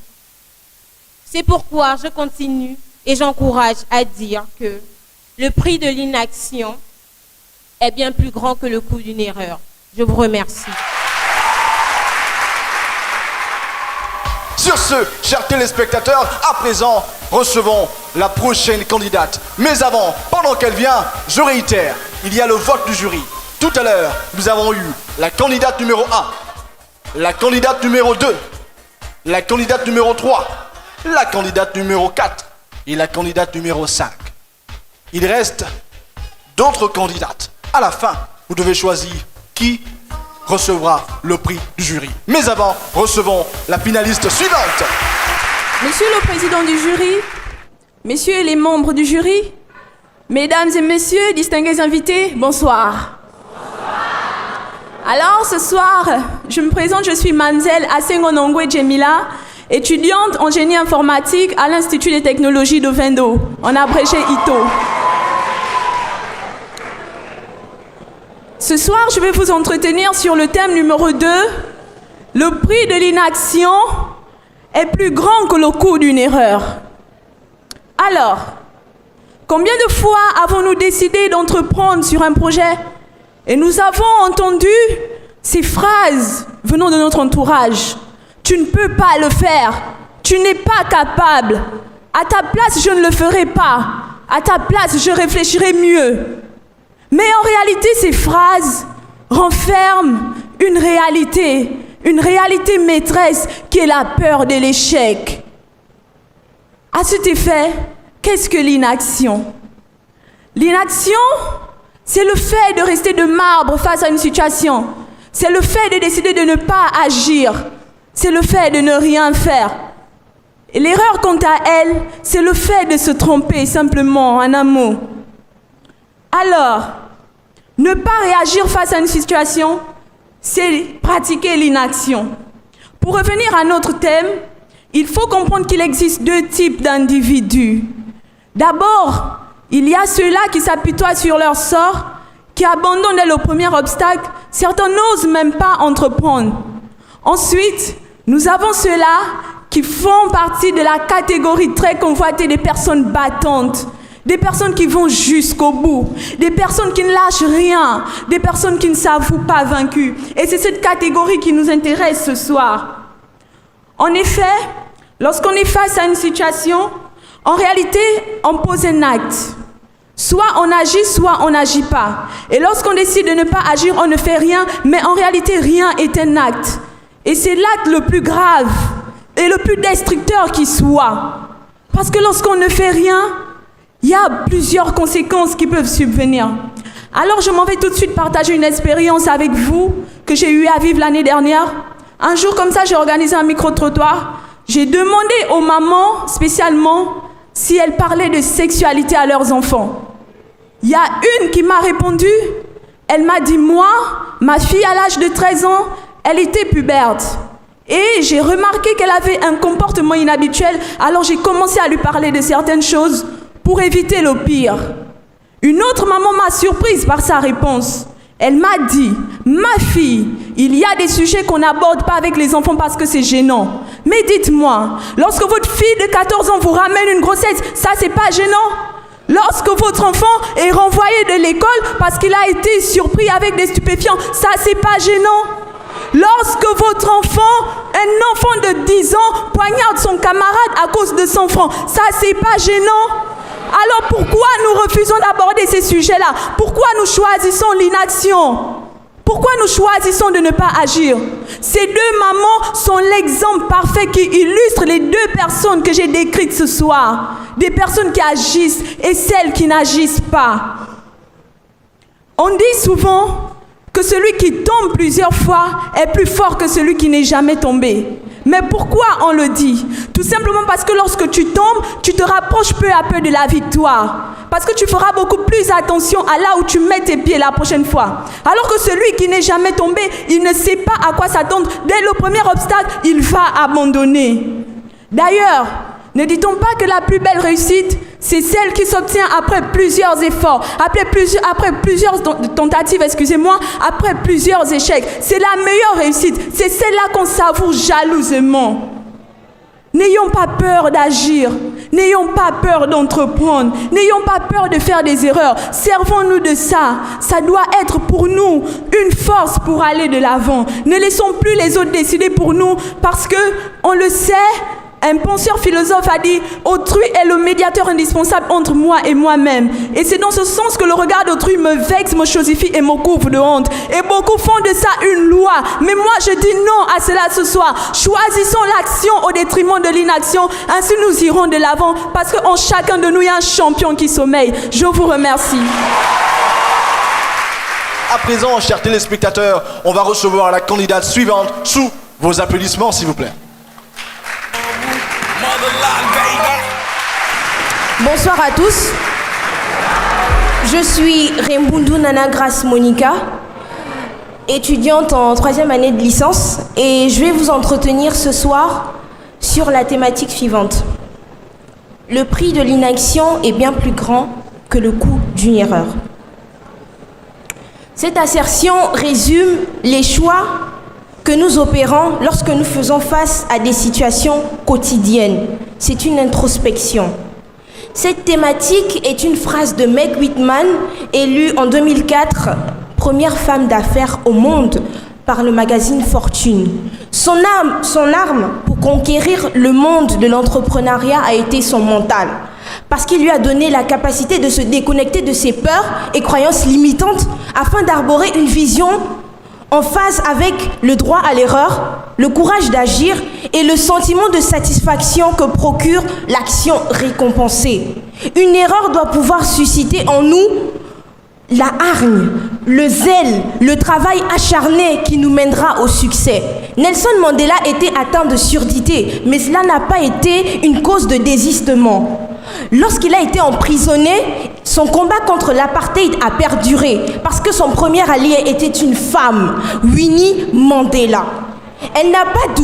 C'est pourquoi je continue et j'encourage à dire que le prix de l'inaction est bien plus grand que le coût d'une erreur. Je vous remercie. Sur ce, chers téléspectateurs, à présent, recevons la prochaine candidate. Mais avant, pendant qu'elle vient, je réitère, il y a le vote du jury. Tout à l'heure, nous avons eu la candidate numéro 1, la candidate numéro 2, la candidate numéro 3, la candidate numéro 4 et la candidate numéro 5. Il reste d'autres candidates. À la fin, vous devez choisir qui recevra le prix du jury. Mais avant, recevons la finaliste suivante. Monsieur le président du jury, messieurs les membres du jury, mesdames et messieurs, distingués invités, bonsoir. Alors ce soir, je me présente, je suis Mademoiselle Asengonongwe Djemila, étudiante en génie informatique à l'Institut des technologies de Vendo, en abrégé ITO. Ce soir, je vais vous entretenir sur le thème numéro 2. Le prix de l'inaction est plus grand que le coût d'une erreur. Alors, combien de fois avons-nous décidé d'entreprendre sur un projet et nous avons entendu ces phrases venant de notre entourage? Tu ne peux pas le faire, tu n'es pas capable. À ta place, je ne le ferai pas. À ta place, je réfléchirai mieux. Mais en réalité, ces phrases renferment une réalité maîtresse qui est la peur de l'échec. À cet effet, qu'est-ce que l'inaction? L'inaction, c'est le fait de rester de marbre face à une situation. C'est le fait de décider de ne pas agir. C'est le fait de ne rien faire. Et l'erreur, quant à elle, c'est le fait de se tromper simplement en un mot. Alors, ne pas réagir face à une situation, c'est pratiquer l'inaction. Pour revenir à notre thème, il faut comprendre qu'il existe deux types d'individus. D'abord, il y a ceux-là qui s'apitoient sur leur sort, qui abandonnent dès le premier obstacle. Certains n'osent même pas entreprendre. Ensuite, nous avons ceux-là qui font partie de la catégorie très convoitée des personnes battantes, des personnes qui vont jusqu'au bout, des personnes qui ne lâchent rien, des personnes qui ne s'avouent pas vaincues. Et c'est cette catégorie qui nous intéresse ce soir. En effet, lorsqu'on est face à une situation, en réalité, on pose un acte. Soit on agit, soit on n'agit pas. Et lorsqu'on décide de ne pas agir, on ne fait rien, mais en réalité, rien est un acte. Et c'est l'acte le plus grave et le plus destructeur qui soit. Parce que lorsqu'on ne fait rien, il y a plusieurs conséquences qui peuvent subvenir. Alors je m'en vais tout de suite partager une expérience avec vous que j'ai eu à vivre l'année dernière. Un jour comme ça, j'ai organisé un micro-trottoir. J'ai demandé aux mamans spécialement si elles parlaient de sexualité à leurs enfants. Il y a une qui m'a répondu. Elle m'a dit, moi, ma fille à l'âge de 13 ans, elle était puberte. Et j'ai remarqué qu'elle avait un comportement inhabituel. Alors j'ai commencé à lui parler de certaines choses pour éviter le pire. Une autre maman m'a surprise par sa réponse. Elle m'a dit, ma fille, il y a des sujets qu'on n'aborde pas avec les enfants parce que c'est gênant. Mais dites-moi, lorsque votre fille de 14 ans vous ramène une grossesse, ça c'est pas gênant? Lorsque votre enfant est renvoyé de l'école parce qu'il a été surpris avec des stupéfiants, ça c'est pas gênant? Lorsque votre enfant, un enfant de 10 ans, poignarde son camarade à cause de 100 francs, ça c'est pas gênant? Alors pourquoi nous refusons d'aborder ces sujets-là? Pourquoi nous choisissons l'inaction? Pourquoi nous choisissons de ne pas agir? Ces deux mamans sont l'exemple parfait qui illustre les deux personnes que j'ai décrites ce soir. Des personnes qui agissent et celles qui n'agissent pas. On dit souvent que celui qui tombe plusieurs fois est plus fort que celui qui n'est jamais tombé. Mais pourquoi on le dit? Tout simplement parce que lorsque tu tombes, tu te rapproches peu à peu de la victoire. Parce que tu feras beaucoup plus attention à là où tu mets tes pieds la prochaine fois. Alors que celui qui n'est jamais tombé, il ne sait pas à quoi s'attendre. Dès le premier obstacle, il va abandonner. D'ailleurs, ne dit-on pas que la plus belle réussite, c'est celle qui s'obtient après plusieurs efforts, après plusieurs tentatives, après plusieurs échecs. C'est la meilleure réussite, c'est celle-là qu'on savoure jalousement. N'ayons pas peur d'agir, n'ayons pas peur d'entreprendre, n'ayons pas peur de faire des erreurs. Servons-nous de ça, ça doit être pour nous une force pour aller de l'avant. Ne laissons plus les autres décider pour nous parce que, on le sait, un penseur philosophe a dit « Autrui est le médiateur indispensable entre moi et moi-même. » Et c'est dans ce sens que le regard d'autrui me vexe, me chosifie et me couvre de honte. Et beaucoup font de ça une loi. Mais moi, je dis non à cela ce soir. Choisissons l'action au détriment de l'inaction. Ainsi, nous irons de l'avant parce qu'en chacun de nous, il y a un champion qui sommeille. Je vous remercie. À présent, chers téléspectateurs, on va recevoir la candidate suivante sous vos applaudissements, s'il vous plaît. Bonsoir à tous. Je suis Rembundu Nana Grace Monica, étudiante en 3e année de licence, et je vais vous entretenir ce soir sur la thématique suivante. Le prix de l'inaction est bien plus grand que le coût d'une erreur. Cette assertion résume les choix que nous opérons lorsque nous faisons face à des situations quotidiennes. C'est une introspection. Cette thématique est une phrase de Meg Whitman, élue en 2004 première femme d'affaires au monde par le magazine Fortune. Son arme pour conquérir le monde de l'entrepreneuriat a été son mental, parce qu'il lui a donné la capacité de se déconnecter de ses peurs et croyances limitantes afin d'arborer une vision en phase avec le droit à l'erreur, le courage d'agir et le sentiment de satisfaction que procure l'action récompensée. Une erreur doit pouvoir susciter en nous la hargne, le zèle, le travail acharné qui nous mènera au succès. Nelson Mandela était atteint de surdité, mais cela n'a pas été une cause de désistement. Lorsqu'il a été emprisonné, son combat contre l'apartheid a perduré parce que son premier allié était une femme, Winnie Mandela. Elle n'a pas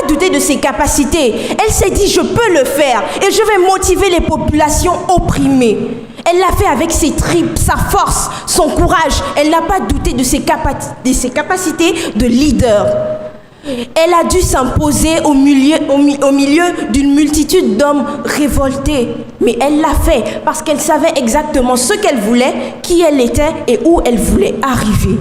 douté de ses capacités. Elle s'est dit, je peux le faire et je vais motiver les populations opprimées. Elle l'a fait avec ses tripes, sa force, son courage. Elle n'a pas douté de ses capacités de leader. Elle a dû s'imposer au milieu d'une multitude d'hommes révoltés. Mais elle l'a fait parce qu'elle savait exactement ce qu'elle voulait, qui elle était et où elle voulait arriver.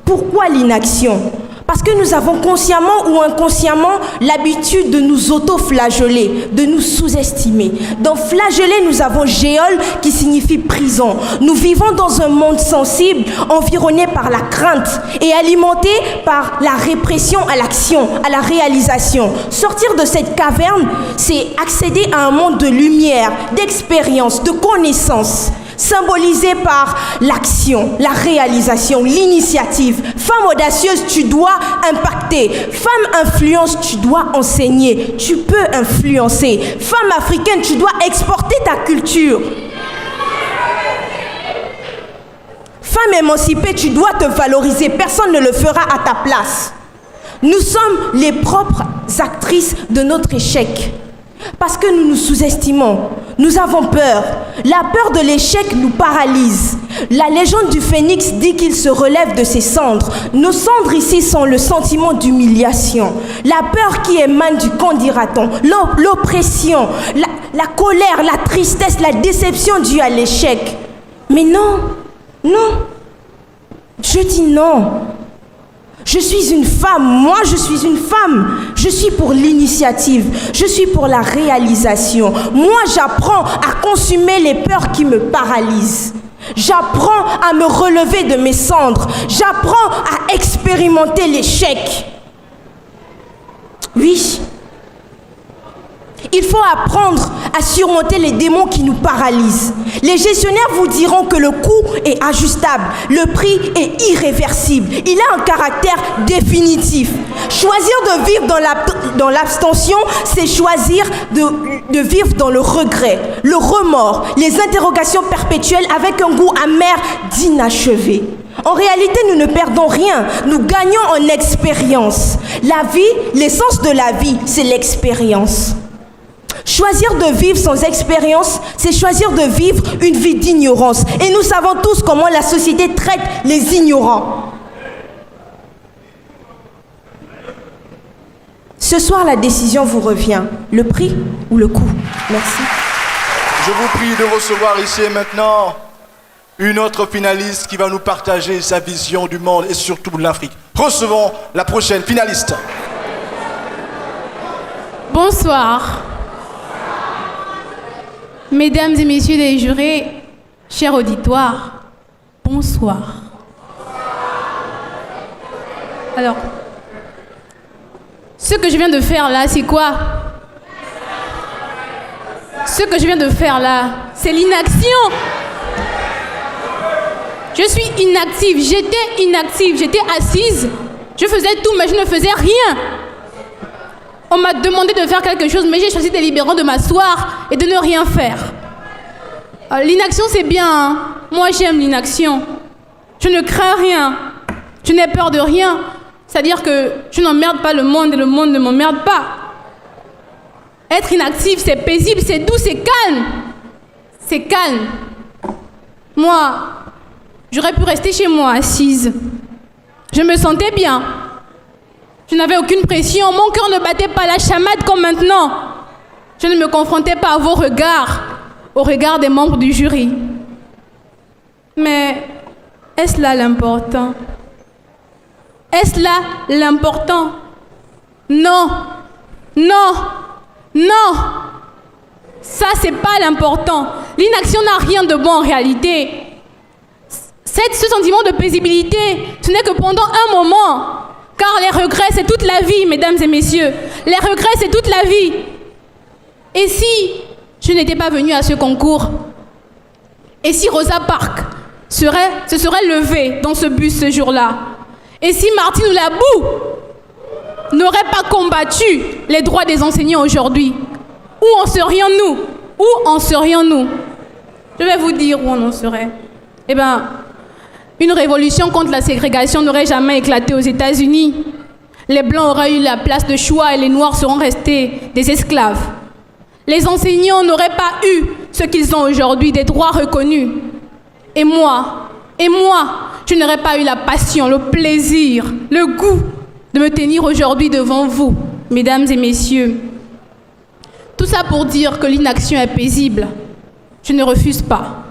Pourquoi l'inaction ? Parce que nous avons consciemment ou inconsciemment l'habitude de nous auto-flageller, de nous sous-estimer. Dans flageller, nous avons géol qui signifie prison. Nous vivons dans un monde sensible, environné par la crainte et alimenté par la répression à l'action, à la réalisation. Sortir de cette caverne, c'est accéder à un monde de lumière, d'expérience, de connaissance, symbolisé par l'action, la réalisation, l'initiative. Femme audacieuse, tu dois impacter. Femme influence, tu dois enseigner. Tu peux influencer. Femme africaine, tu dois exporter ta culture. Femme émancipée, tu dois te valoriser. Personne ne le fera à ta place. Nous sommes les propres actrices de notre échec. Parce que nous nous sous-estimons, nous avons peur. La peur de l'échec nous paralyse. La légende du phénix dit qu'il se relève de ses cendres. Nos cendres ici sont le sentiment d'humiliation. La peur qui émane du qu'en dira-t-on, l'oppression, la colère, la tristesse, la déception due à l'échec. Mais non, je dis non. Je suis une femme, moi je suis une femme. Je suis pour l'initiative, je suis pour la réalisation. Moi j'apprends à consumer les peurs qui me paralysent. J'apprends à me relever de mes cendres. J'apprends à expérimenter l'échec. Oui. Il faut apprendre à surmonter les démons qui nous paralysent. Les gestionnaires vous diront que le coût est ajustable, le prix est irréversible, il a un caractère définitif. Choisir de vivre dans l'abstention, c'est choisir de vivre dans le regret, le remords, les interrogations perpétuelles avec un goût amer d'inachevé. En réalité, nous ne perdons rien, nous gagnons en expérience. La vie, l'essence de la vie, c'est l'expérience. Choisir de vivre sans expérience, c'est choisir de vivre une vie d'ignorance. Et nous savons tous comment la société traite les ignorants. Ce soir, la décision vous revient. Le prix ou le coût? Merci. Je vous prie de recevoir ici et maintenant une autre finaliste qui va nous partager sa vision du monde et surtout de l'Afrique. Recevons la prochaine finaliste. Bonsoir. Mesdames et messieurs les jurés, chers auditoires, bonsoir. Alors, ce que je viens de faire là, c'est quoi? Ce que je viens de faire là, c'est l'inaction. Je suis inactive, j'étais inactive, j'étais assise. Je faisais tout, mais je ne faisais rien. On m'a demandé de faire quelque chose, mais j'ai choisi délibérément de m'asseoir et de ne rien faire. L'inaction, c'est bien, hein? Moi, j'aime l'inaction. Je ne crains rien. Je n'ai peur de rien. C'est-à-dire que je n'emmerde pas le monde et le monde ne m'emmerde pas. Être inactif, c'est paisible, c'est doux, c'est calme. C'est calme. Moi, j'aurais pu rester chez moi, assise. Je me sentais bien. Je n'avais aucune pression. Mon cœur ne battait pas la chamade comme maintenant. Je ne me confrontais pas à vos regards, au regard des membres du jury. Mais est-ce là l'important? Est-ce là l'important? Non, non, non. Ça, c'est pas l'important. L'inaction n'a rien de bon en réalité. Ce sentiment de paisibilité, ce n'est que pendant un moment. Car les regrets, c'est toute la vie, mesdames et messieurs. Les regrets, c'est toute la vie. Et si je n'étais pas venue à ce concours? Et si Rosa Parks se serait levée dans ce bus ce jour-là? Et si Martine Oulabou n'aurait pas combattu les droits des enseignants aujourd'hui? Où en serions-nous? Où en serions-nous? Je vais vous dire où on en serait. Eh bien, une révolution contre la ségrégation n'aurait jamais éclaté aux États-Unis. Les Blancs auraient eu la place de choix et les Noirs seront restés des esclaves. Les enseignants n'auraient pas eu ce qu'ils ont aujourd'hui, des droits reconnus. Et moi, je n'aurais pas eu la passion, le plaisir, le goût de me tenir aujourd'hui devant vous, mesdames et messieurs. Tout ça pour dire que l'inaction est paisible. Je ne refuse pas.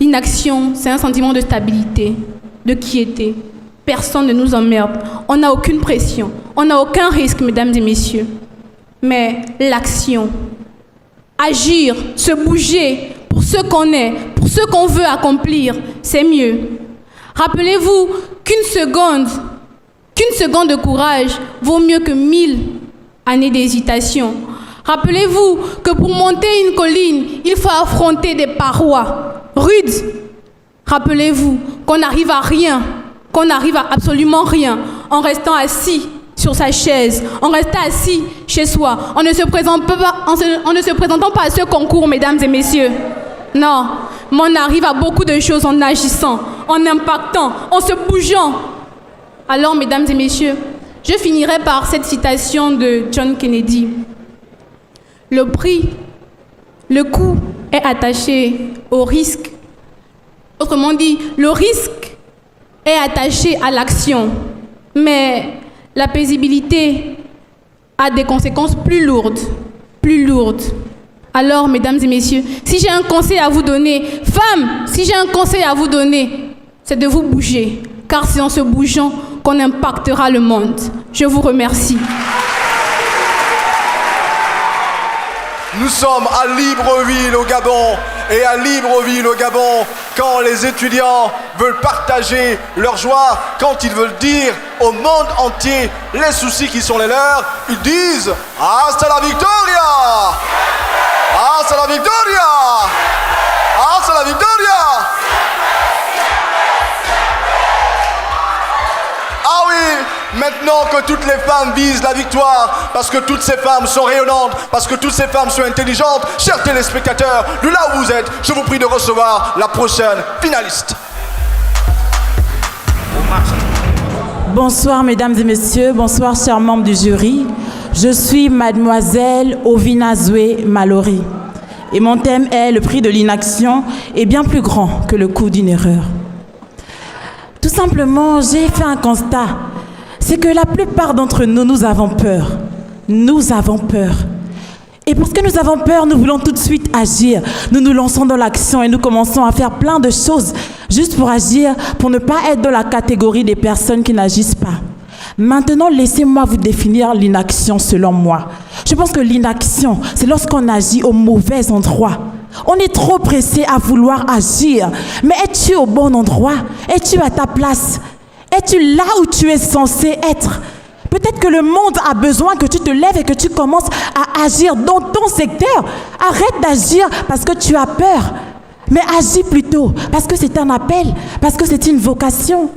L'inaction, c'est un sentiment de stabilité, de quiété. Personne ne nous emmerde. On n'a aucune pression. On n'a aucun risque, mesdames et messieurs. Mais l'action, agir, se bouger pour ce qu'on est, pour ce qu'on veut accomplir, c'est mieux. Rappelez-vous qu'une seconde de courage vaut mieux que 1000 années d'hésitation. Rappelez-vous que pour monter une colline, il faut affronter des parois rudes. Rappelez-vous qu'on n'arrive à rien, qu'on n'arrive à absolument rien en restant assis sur sa chaise, en restant assis chez soi, en ne se présentant pas à ce concours, mesdames et messieurs. Non, mais on arrive à beaucoup de choses en agissant, en impactant, en se bougeant. Alors, mesdames et messieurs, je finirai par cette citation de John Kennedy. Le prix, le coût est attaché au risque. Autrement dit, le risque est attaché à l'action. Mais la paisibilité a des conséquences plus lourdes. Alors, mesdames et messieurs, si j'ai un conseil à vous donner, femmes, si j'ai un conseil à vous donner, c'est de vous bouger. Car c'est en se bougeant qu'on impactera le monde. Je vous remercie. Nous sommes à Libreville au Gabon. Et à Libreville au Gabon, quand les étudiants veulent partager leur joie, quand ils veulent dire au monde entier les soucis qui sont les leurs, ils disent « Hasta la victoria! Hasta la victoria! Hasta la victoria! » Ah oui, maintenant que toutes les femmes visent la victoire, parce que toutes ces femmes sont rayonnantes, parce que toutes ces femmes sont intelligentes, chers téléspectateurs, de là où vous êtes, je vous prie de recevoir la prochaine finaliste. Bonsoir mesdames et messieurs, bonsoir chers membres du jury. Je suis mademoiselle Ovinazwe Mallory et mon thème est le prix de l'inaction est bien plus grand que le coût d'une erreur. Tout simplement, j'ai fait un constat. C'est que la plupart d'entre nous, nous avons peur. Nous avons peur. Et parce que nous avons peur, nous voulons tout de suite agir. Nous nous lançons dans l'action et nous commençons à faire plein de choses juste pour agir, pour ne pas être dans la catégorie des personnes qui n'agissent pas. Maintenant, laissez-moi vous définir l'inaction selon moi. Je pense que l'inaction, c'est lorsqu'on agit au mauvais endroit. On est trop pressé à vouloir agir. Mais es-tu au bon endroit? Es-tu à ta place? Es-tu là où tu es censé être? Peut-être que le monde a besoin que tu te lèves et que tu commences à agir dans ton secteur. Arrête d'agir parce que tu as peur. Mais agis plutôt, parce que c'est un appel, parce que c'est une vocation.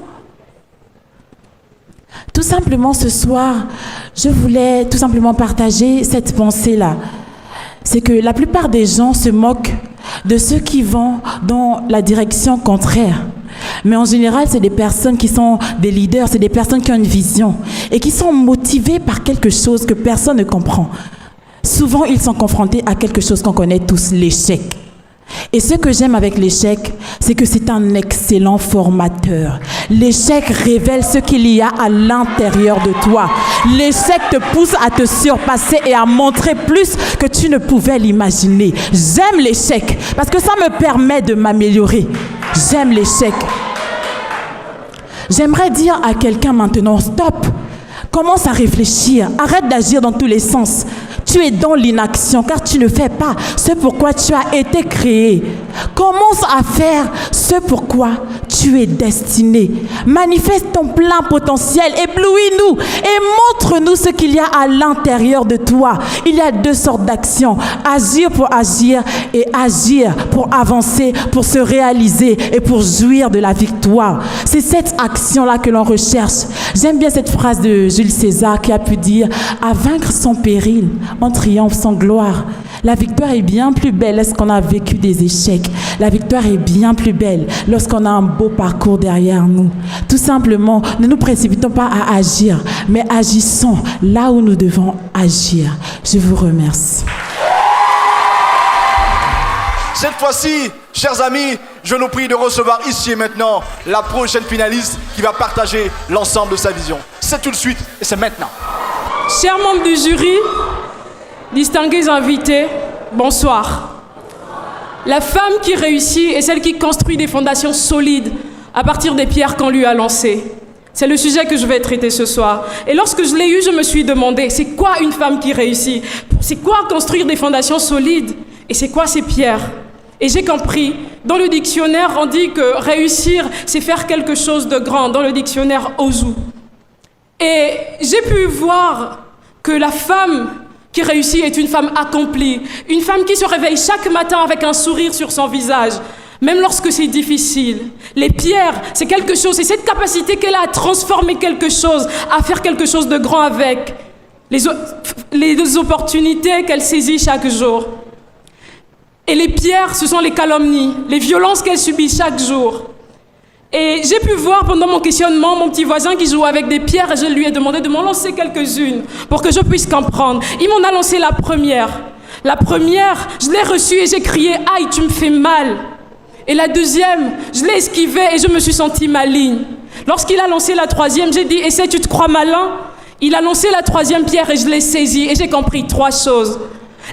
Tout simplement ce soir, je voulais tout simplement partager cette pensée-là. C'est que la plupart des gens se moquent de ceux qui vont dans la direction contraire. Mais en général, c'est des personnes qui sont des leaders, c'est des personnes qui ont une vision et qui sont motivées par quelque chose que personne ne comprend. Souvent, ils sont confrontés à quelque chose qu'on connaît tous, l'échec. Et ce que j'aime avec l'échec, c'est que c'est un excellent formateur. L'échec révèle ce qu'il y a à l'intérieur de toi. L'échec te pousse à te surpasser et à montrer plus que tu ne pouvais l'imaginer. J'aime l'échec parce que ça me permet de m'améliorer. J'aime l'échec. J'aimerais dire à quelqu'un maintenant, stop. Commence à réfléchir. Arrête d'agir dans tous les sens. Tu es dans l'inaction car tu ne fais pas ce pourquoi tu as été créé. Commence à faire ce pourquoi tu es destiné. Manifeste ton plein potentiel. Éblouis-nous et montre-nous ce qu'il y a à l'intérieur de toi. Il y a 2 sortes d'actions. Agir pour agir et agir pour avancer, pour se réaliser et pour jouir de la victoire. C'est cette action-là que l'on recherche. J'aime bien cette phrase de Jules César qui a pu dire « À vaincre sans péril, en triomphe sans gloire ». La victoire est bien plus belle lorsqu'on a vécu des échecs. La victoire est bien plus belle lorsqu'on a un beau parcours derrière nous. Tout simplement, ne nous précipitons pas à agir, mais agissons là où nous devons agir. Je vous remercie. Cette fois-ci, chers amis, je nous prie de recevoir ici et maintenant la prochaine finaliste qui va partager l'ensemble de sa vision. C'est tout de suite et c'est maintenant. Chers membres du jury, distingués invités, bonsoir. La femme qui réussit est celle qui construit des fondations solides à partir des pierres qu'on lui a lancées. C'est le sujet que je vais traiter ce soir. Et lorsque je l'ai eu, je me suis demandé, c'est quoi une femme qui réussit? C'est quoi construire des fondations solides? Et c'est quoi ces pierres? Et j'ai compris, dans le dictionnaire, on dit que réussir, c'est faire quelque chose de grand, dans le dictionnaire Ozu. Et j'ai pu voir que la femme qui réussit est une femme accomplie, une femme qui se réveille chaque matin avec un sourire sur son visage, même lorsque c'est difficile. Les pierres, c'est quelque chose, c'est cette capacité qu'elle a à transformer quelque chose, à faire quelque chose de grand avec les opportunités qu'elle saisit chaque jour. Et les pierres, ce sont les calomnies, les violences qu'elle subit chaque jour. Et j'ai pu voir pendant mon questionnement mon petit voisin qui joue avec des pierres et je lui ai demandé de m'en lancer quelques-unes pour que je puisse comprendre. Il m'en a lancé la première. La première, je l'ai reçue et j'ai crié « Aïe, tu me fais mal !» Et la deuxième, je l'ai esquivée et je me suis sentie maligne. Lorsqu'il a lancé la troisième, j'ai dit « Essaie, tu te crois malin ?» Il a lancé la troisième pierre et je l'ai saisie et j'ai compris 3 choses.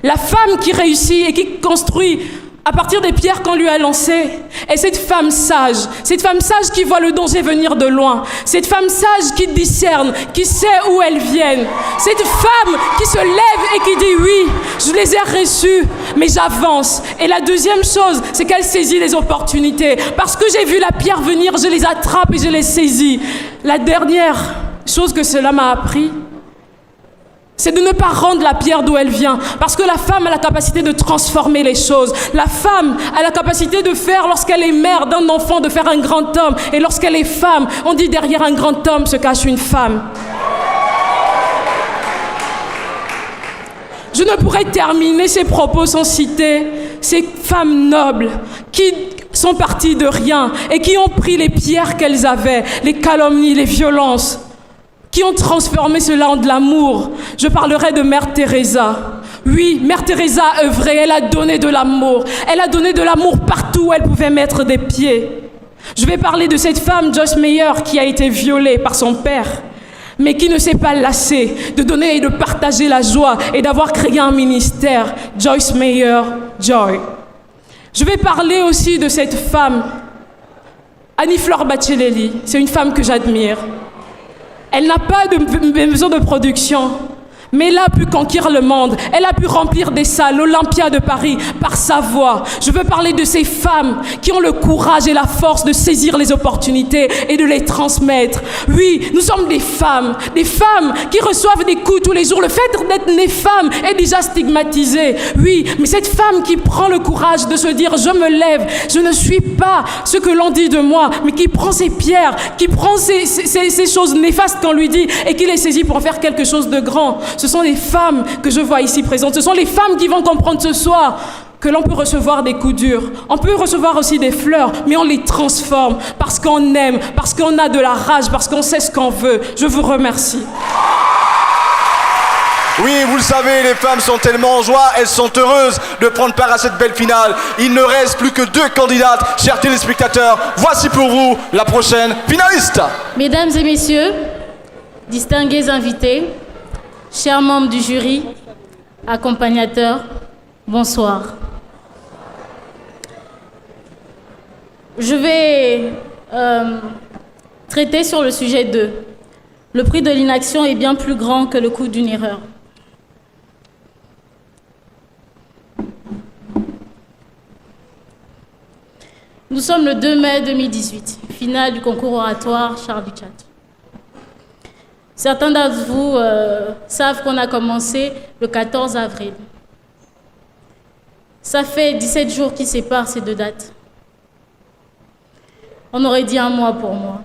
La femme qui réussit et qui construit à partir des pierres qu'on lui a lancées est cette femme sage qui voit le danger venir de loin, cette femme sage qui discerne, qui sait où elle vient, cette femme qui se lève et qui dit oui, je les ai reçues, mais j'avance. Et la deuxième chose, c'est qu'elle saisit les opportunités. Parce que j'ai vu la pierre venir, je les attrape et je les saisis. La dernière chose que cela m'a appris, c'est de ne pas rendre la pierre d'où elle vient. Parce que la femme a la capacité de transformer les choses. La femme a la capacité de faire, lorsqu'elle est mère d'un enfant, de faire un grand homme. Et lorsqu'elle est femme, on dit derrière un grand homme se cache une femme. Je ne pourrais terminer ces propos sans citer ces femmes nobles qui sont parties de rien et qui ont pris les pierres qu'elles avaient, les calomnies, les violences, qui ont transformé cela en de l'amour. Je parlerai de Mère Teresa. Oui, Mère Teresa a œuvré, elle a donné de l'amour. Elle a donné de l'amour partout où elle pouvait mettre des pieds. Je vais parler de cette femme, Joyce Meyer, qui a été violée par son père, mais qui ne s'est pas lassée de donner et de partager la joie et d'avoir créé un ministère, Joyce Meyer Joy. Je vais parler aussi de cette femme, Annie-Fleur Bacchelelli. C'est une femme que j'admire. Elle n'a pas de besoin de production. Mais elle a pu conquérir le monde. Elle a pu remplir des salles, l'Olympia de Paris, par sa voix. Je veux parler de ces femmes qui ont le courage et la force de saisir les opportunités et de les transmettre. Oui, nous sommes des femmes qui reçoivent des coups tous les jours. Le fait d'être née femme est déjà stigmatisé. Oui, mais cette femme qui prend le courage de se dire « je me lève, je ne suis pas ce que l'on dit de moi », mais qui prend ses pierres, qui prend ces choses néfastes qu'on lui dit et qui les saisit pour en faire quelque chose de grand. Ce sont les femmes que je vois ici présentes. Ce sont les femmes qui vont comprendre ce soir que l'on peut recevoir des coups durs. On peut recevoir aussi des fleurs, mais on les transforme parce qu'on aime, parce qu'on a de la rage, parce qu'on sait ce qu'on veut. Je vous remercie. Oui, vous le savez, les femmes sont tellement en joie, elles sont heureuses de prendre part à cette belle finale. Il ne reste plus que 2 candidates, chers téléspectateurs. Voici pour vous la prochaine finaliste. Mesdames et messieurs, distingués invités, chers membres du jury, accompagnateurs, bonsoir. Je vais traiter sur le sujet 2. Le prix de l'inaction est bien plus grand que le coût d'une erreur. Nous sommes le 2 mai 2018, finale du concours oratoire Charles Duchat. Certains d'entre vous savent qu'on a commencé le 14 avril. Ça fait 17 jours qui séparent ces 2 dates. On aurait dit 1 mois pour moi.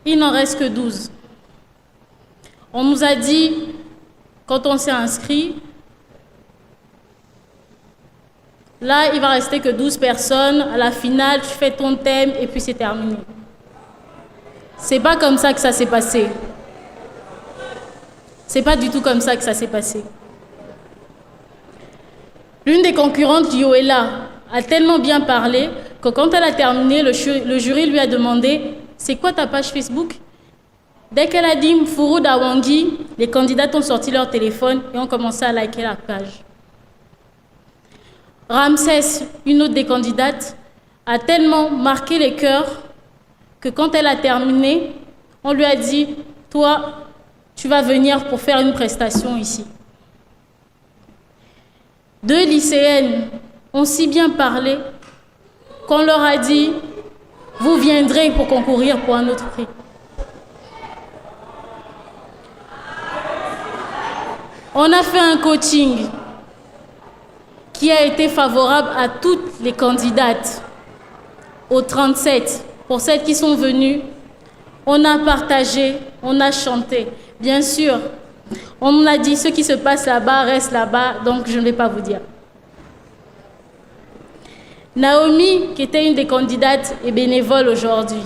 Il n'en reste que 12. On nous a dit, quand on s'est inscrit, là, il va rester que 12 personnes. À la finale, tu fais ton thème et puis c'est terminé. C'est pas comme ça que ça s'est passé. C'est pas du tout comme ça que ça s'est passé. L'une des concurrentes, Yoella, a tellement bien parlé que quand elle a terminé, le jury lui a demandé « C'est quoi ta page Facebook ?» Dès qu'elle a dit Mfuru Dawangi, les candidats ont sorti leur téléphone et ont commencé à liker la page. Ramsès, une autre des candidates, a tellement marqué les cœurs que quand elle a terminé, on lui a dit « Toi, tu vas venir pour faire une prestation ici. » 2 lycéennes ont si bien parlé qu'on leur a dit « Vous viendrez pour concourir pour un autre prix. » On a fait un coaching qui a été favorable à toutes les candidates, aux 37. Pour celles qui sont venues, on a partagé, on a chanté. Bien sûr, on nous a dit ce qui se passe là-bas reste là-bas, donc je ne vais pas vous dire. Naomi, qui était une des candidates, est bénévole aujourd'hui.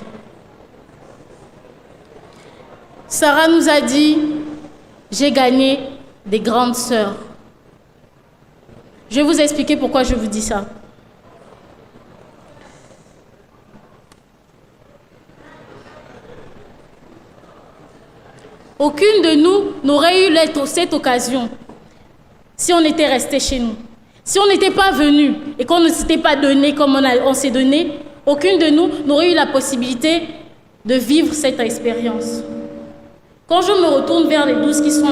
Sarah nous a dit « J'ai gagné des grandes sœurs ». Je vais vous expliquer pourquoi je vous dis ça. Aucune de nous n'aurait eu cette occasion si on était resté chez nous. Si on n'était pas venu et qu'on ne s'était pas donné comme on s'est donné, aucune de nous n'aurait eu la possibilité de vivre cette expérience. Quand je me retourne vers les 12 qui sont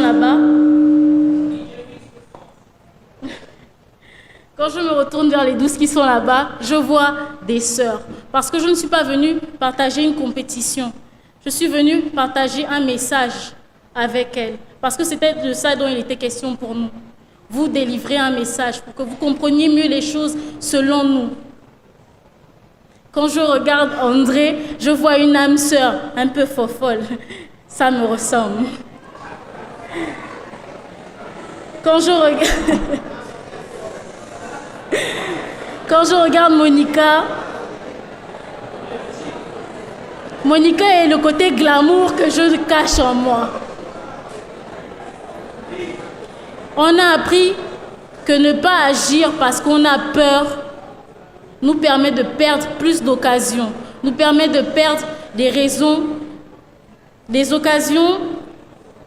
là-bas, je vois des sœurs. Parce que je ne suis pas venue partager une compétition. Je suis venue partager un message avec elles. Parce que c'était de ça dont il était question pour nous. Vous délivrer un message pour que vous compreniez mieux les choses selon nous. Quand je regarde André, je vois une âme sœur un peu fofolle. Ça me ressemble. Quand je regarde Monica est le côté glamour que je cache en moi. On a appris que ne pas agir parce qu'on a peur nous permet de perdre plus d'occasions, nous permet de perdre des raisons, des occasions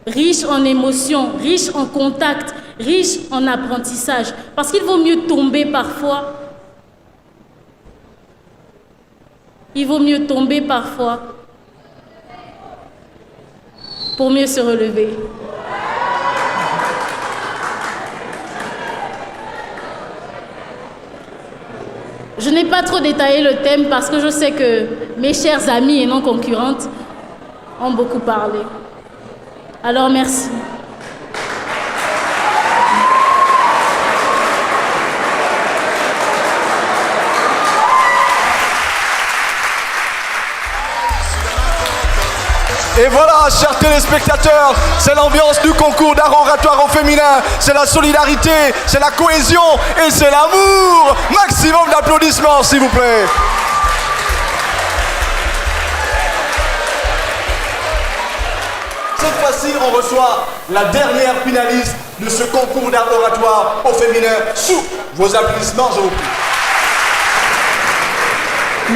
riches en émotions, riches en contacts, riches en apprentissage. Parce qu'il vaut mieux tomber parfois pour mieux se relever. Je n'ai pas trop détaillé le thème parce que je sais que mes chères amies et non concurrentes ont beaucoup parlé. Alors merci. Et voilà, chers téléspectateurs, c'est l'ambiance du concours d'art oratoire au féminin, c'est la solidarité, c'est la cohésion et c'est l'amour. Maximum d'applaudissements, s'il vous plaît. Cette fois-ci, on reçoit la dernière finaliste de ce concours d'art oratoire au féminin. Sous vos applaudissements, je vous prie.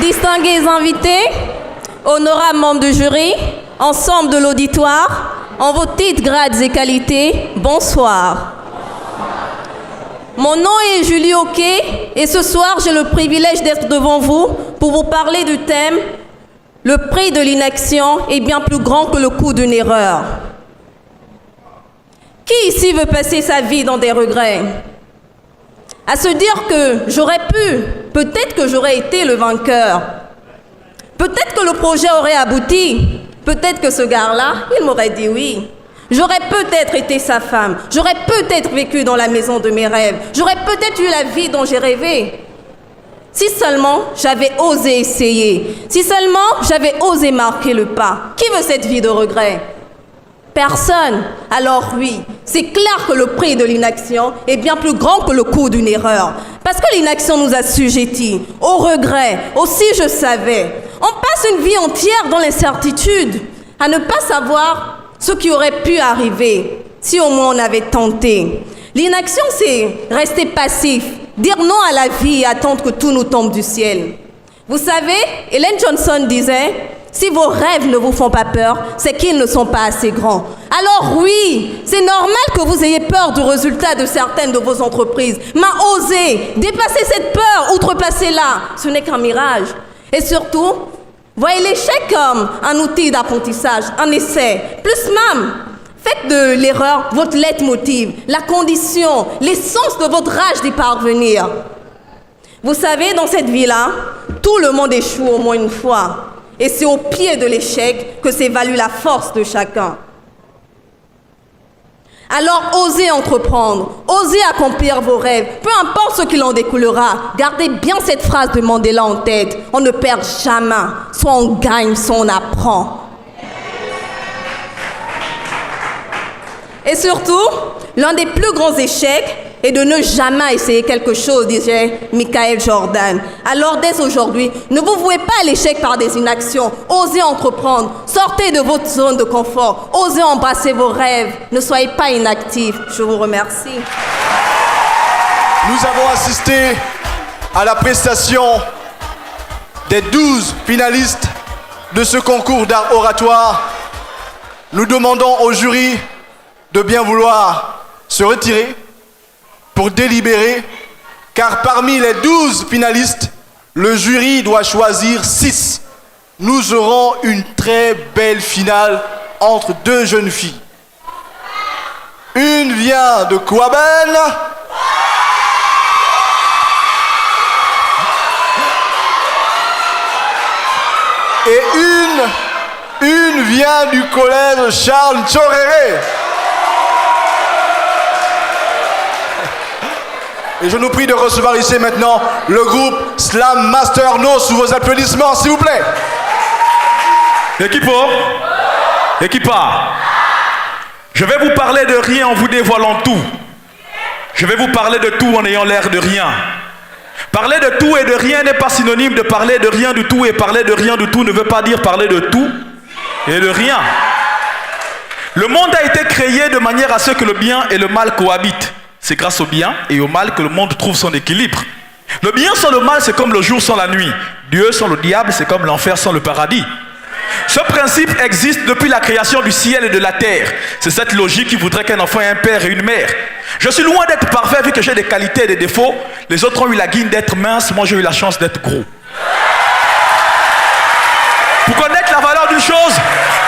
Distingués invités, honorables membres du jury, ensemble de l'auditoire, en vos titres, grades et qualités, bonsoir. Mon nom est Julie Oquet et ce soir j'ai le privilège d'être devant vous pour vous parler du thème « Le prix de l'inaction est bien plus grand que le coût d'une erreur ». Qui ici veut passer sa vie dans des regrets? À se dire que j'aurais pu, peut-être que j'aurais été le vainqueur, peut-être que le projet aurait abouti. Peut-être que ce gars-là, il m'aurait dit oui. J'aurais peut-être été sa femme. J'aurais peut-être vécu dans la maison de mes rêves. J'aurais peut-être eu la vie dont j'ai rêvé. Si seulement j'avais osé essayer. Si seulement j'avais osé marquer le pas. Qui veut cette vie de regret? Personne. Alors oui, c'est clair que le prix de l'inaction est bien plus grand que le coût d'une erreur. Parce que l'inaction nous assujettit au regret, aussi je savais. On passe une vie entière dans l'incertitude, à ne pas savoir ce qui aurait pu arriver, si au moins on avait tenté. L'inaction, c'est rester passif, dire non à la vie et attendre que tout nous tombe du ciel. Vous savez, Ellen Johnson disait, si vos rêves ne vous font pas peur, c'est qu'ils ne sont pas assez grands. Alors oui, c'est normal que vous ayez peur du résultat de certaines de vos entreprises. Mais osez dépasser cette peur, outrepasser-la. Ce n'est qu'un mirage. Et surtout, voyez l'échec comme un outil d'apprentissage, un essai. Plus même, faites de l'erreur votre leitmotiv, la condition, l'essence de votre rage d'y parvenir. Vous savez, dans cette vie-là, tout le monde échoue au moins une fois. Et c'est au pied de l'échec que s'évalue la force de chacun. Alors, osez entreprendre, osez accomplir vos rêves, peu importe ce qu'il en découlera. Gardez bien cette phrase de Mandela en tête. On ne perd jamais. Soit on gagne, soit on apprend. Et surtout, l'un des plus grands échecs est de ne jamais essayer quelque chose, disait Michael Jordan. Alors dès aujourd'hui, ne vous vouez pas à l'échec par des inactions. Osez entreprendre, sortez de votre zone de confort, osez embrasser vos rêves. Ne soyez pas inactifs. Je vous remercie. Nous avons assisté à la prestation des 12 finalistes de ce concours d'art oratoire. Nous demandons au jury de bien vouloir se retirer pour délibérer, car parmi les 12 finalistes, le jury doit choisir 6. Nous aurons une très belle finale entre deux jeunes filles. Une vient de Kouaben et une vient du collège Charles Tchoréré. Et je nous prie de recevoir ici maintenant le groupe Slam Master No sous vos applaudissements, s'il vous plaît. Équipe, je vais vous parler de rien en vous dévoilant tout. Je vais vous parler de tout en ayant l'air de rien. Parler de tout et de rien n'est pas synonyme de parler de rien du tout, et parler de rien du tout ne veut pas dire parler de tout et de rien. Le monde a été créé de manière à ce que le bien et le mal cohabitent. C'est grâce au bien et au mal que le monde trouve son équilibre. Le bien sans le mal, c'est comme le jour sans la nuit. Dieu sans le diable, c'est comme l'enfer sans le paradis. Ce principe existe depuis la création du ciel et de la terre. C'est cette logique qui voudrait qu'un enfant ait un père et une mère. Je suis loin d'être parfait vu que j'ai des qualités et des défauts. Les autres ont eu la guine d'être minces, moi j'ai eu la chance d'être gros. Pour connaître la valeur d'une chose,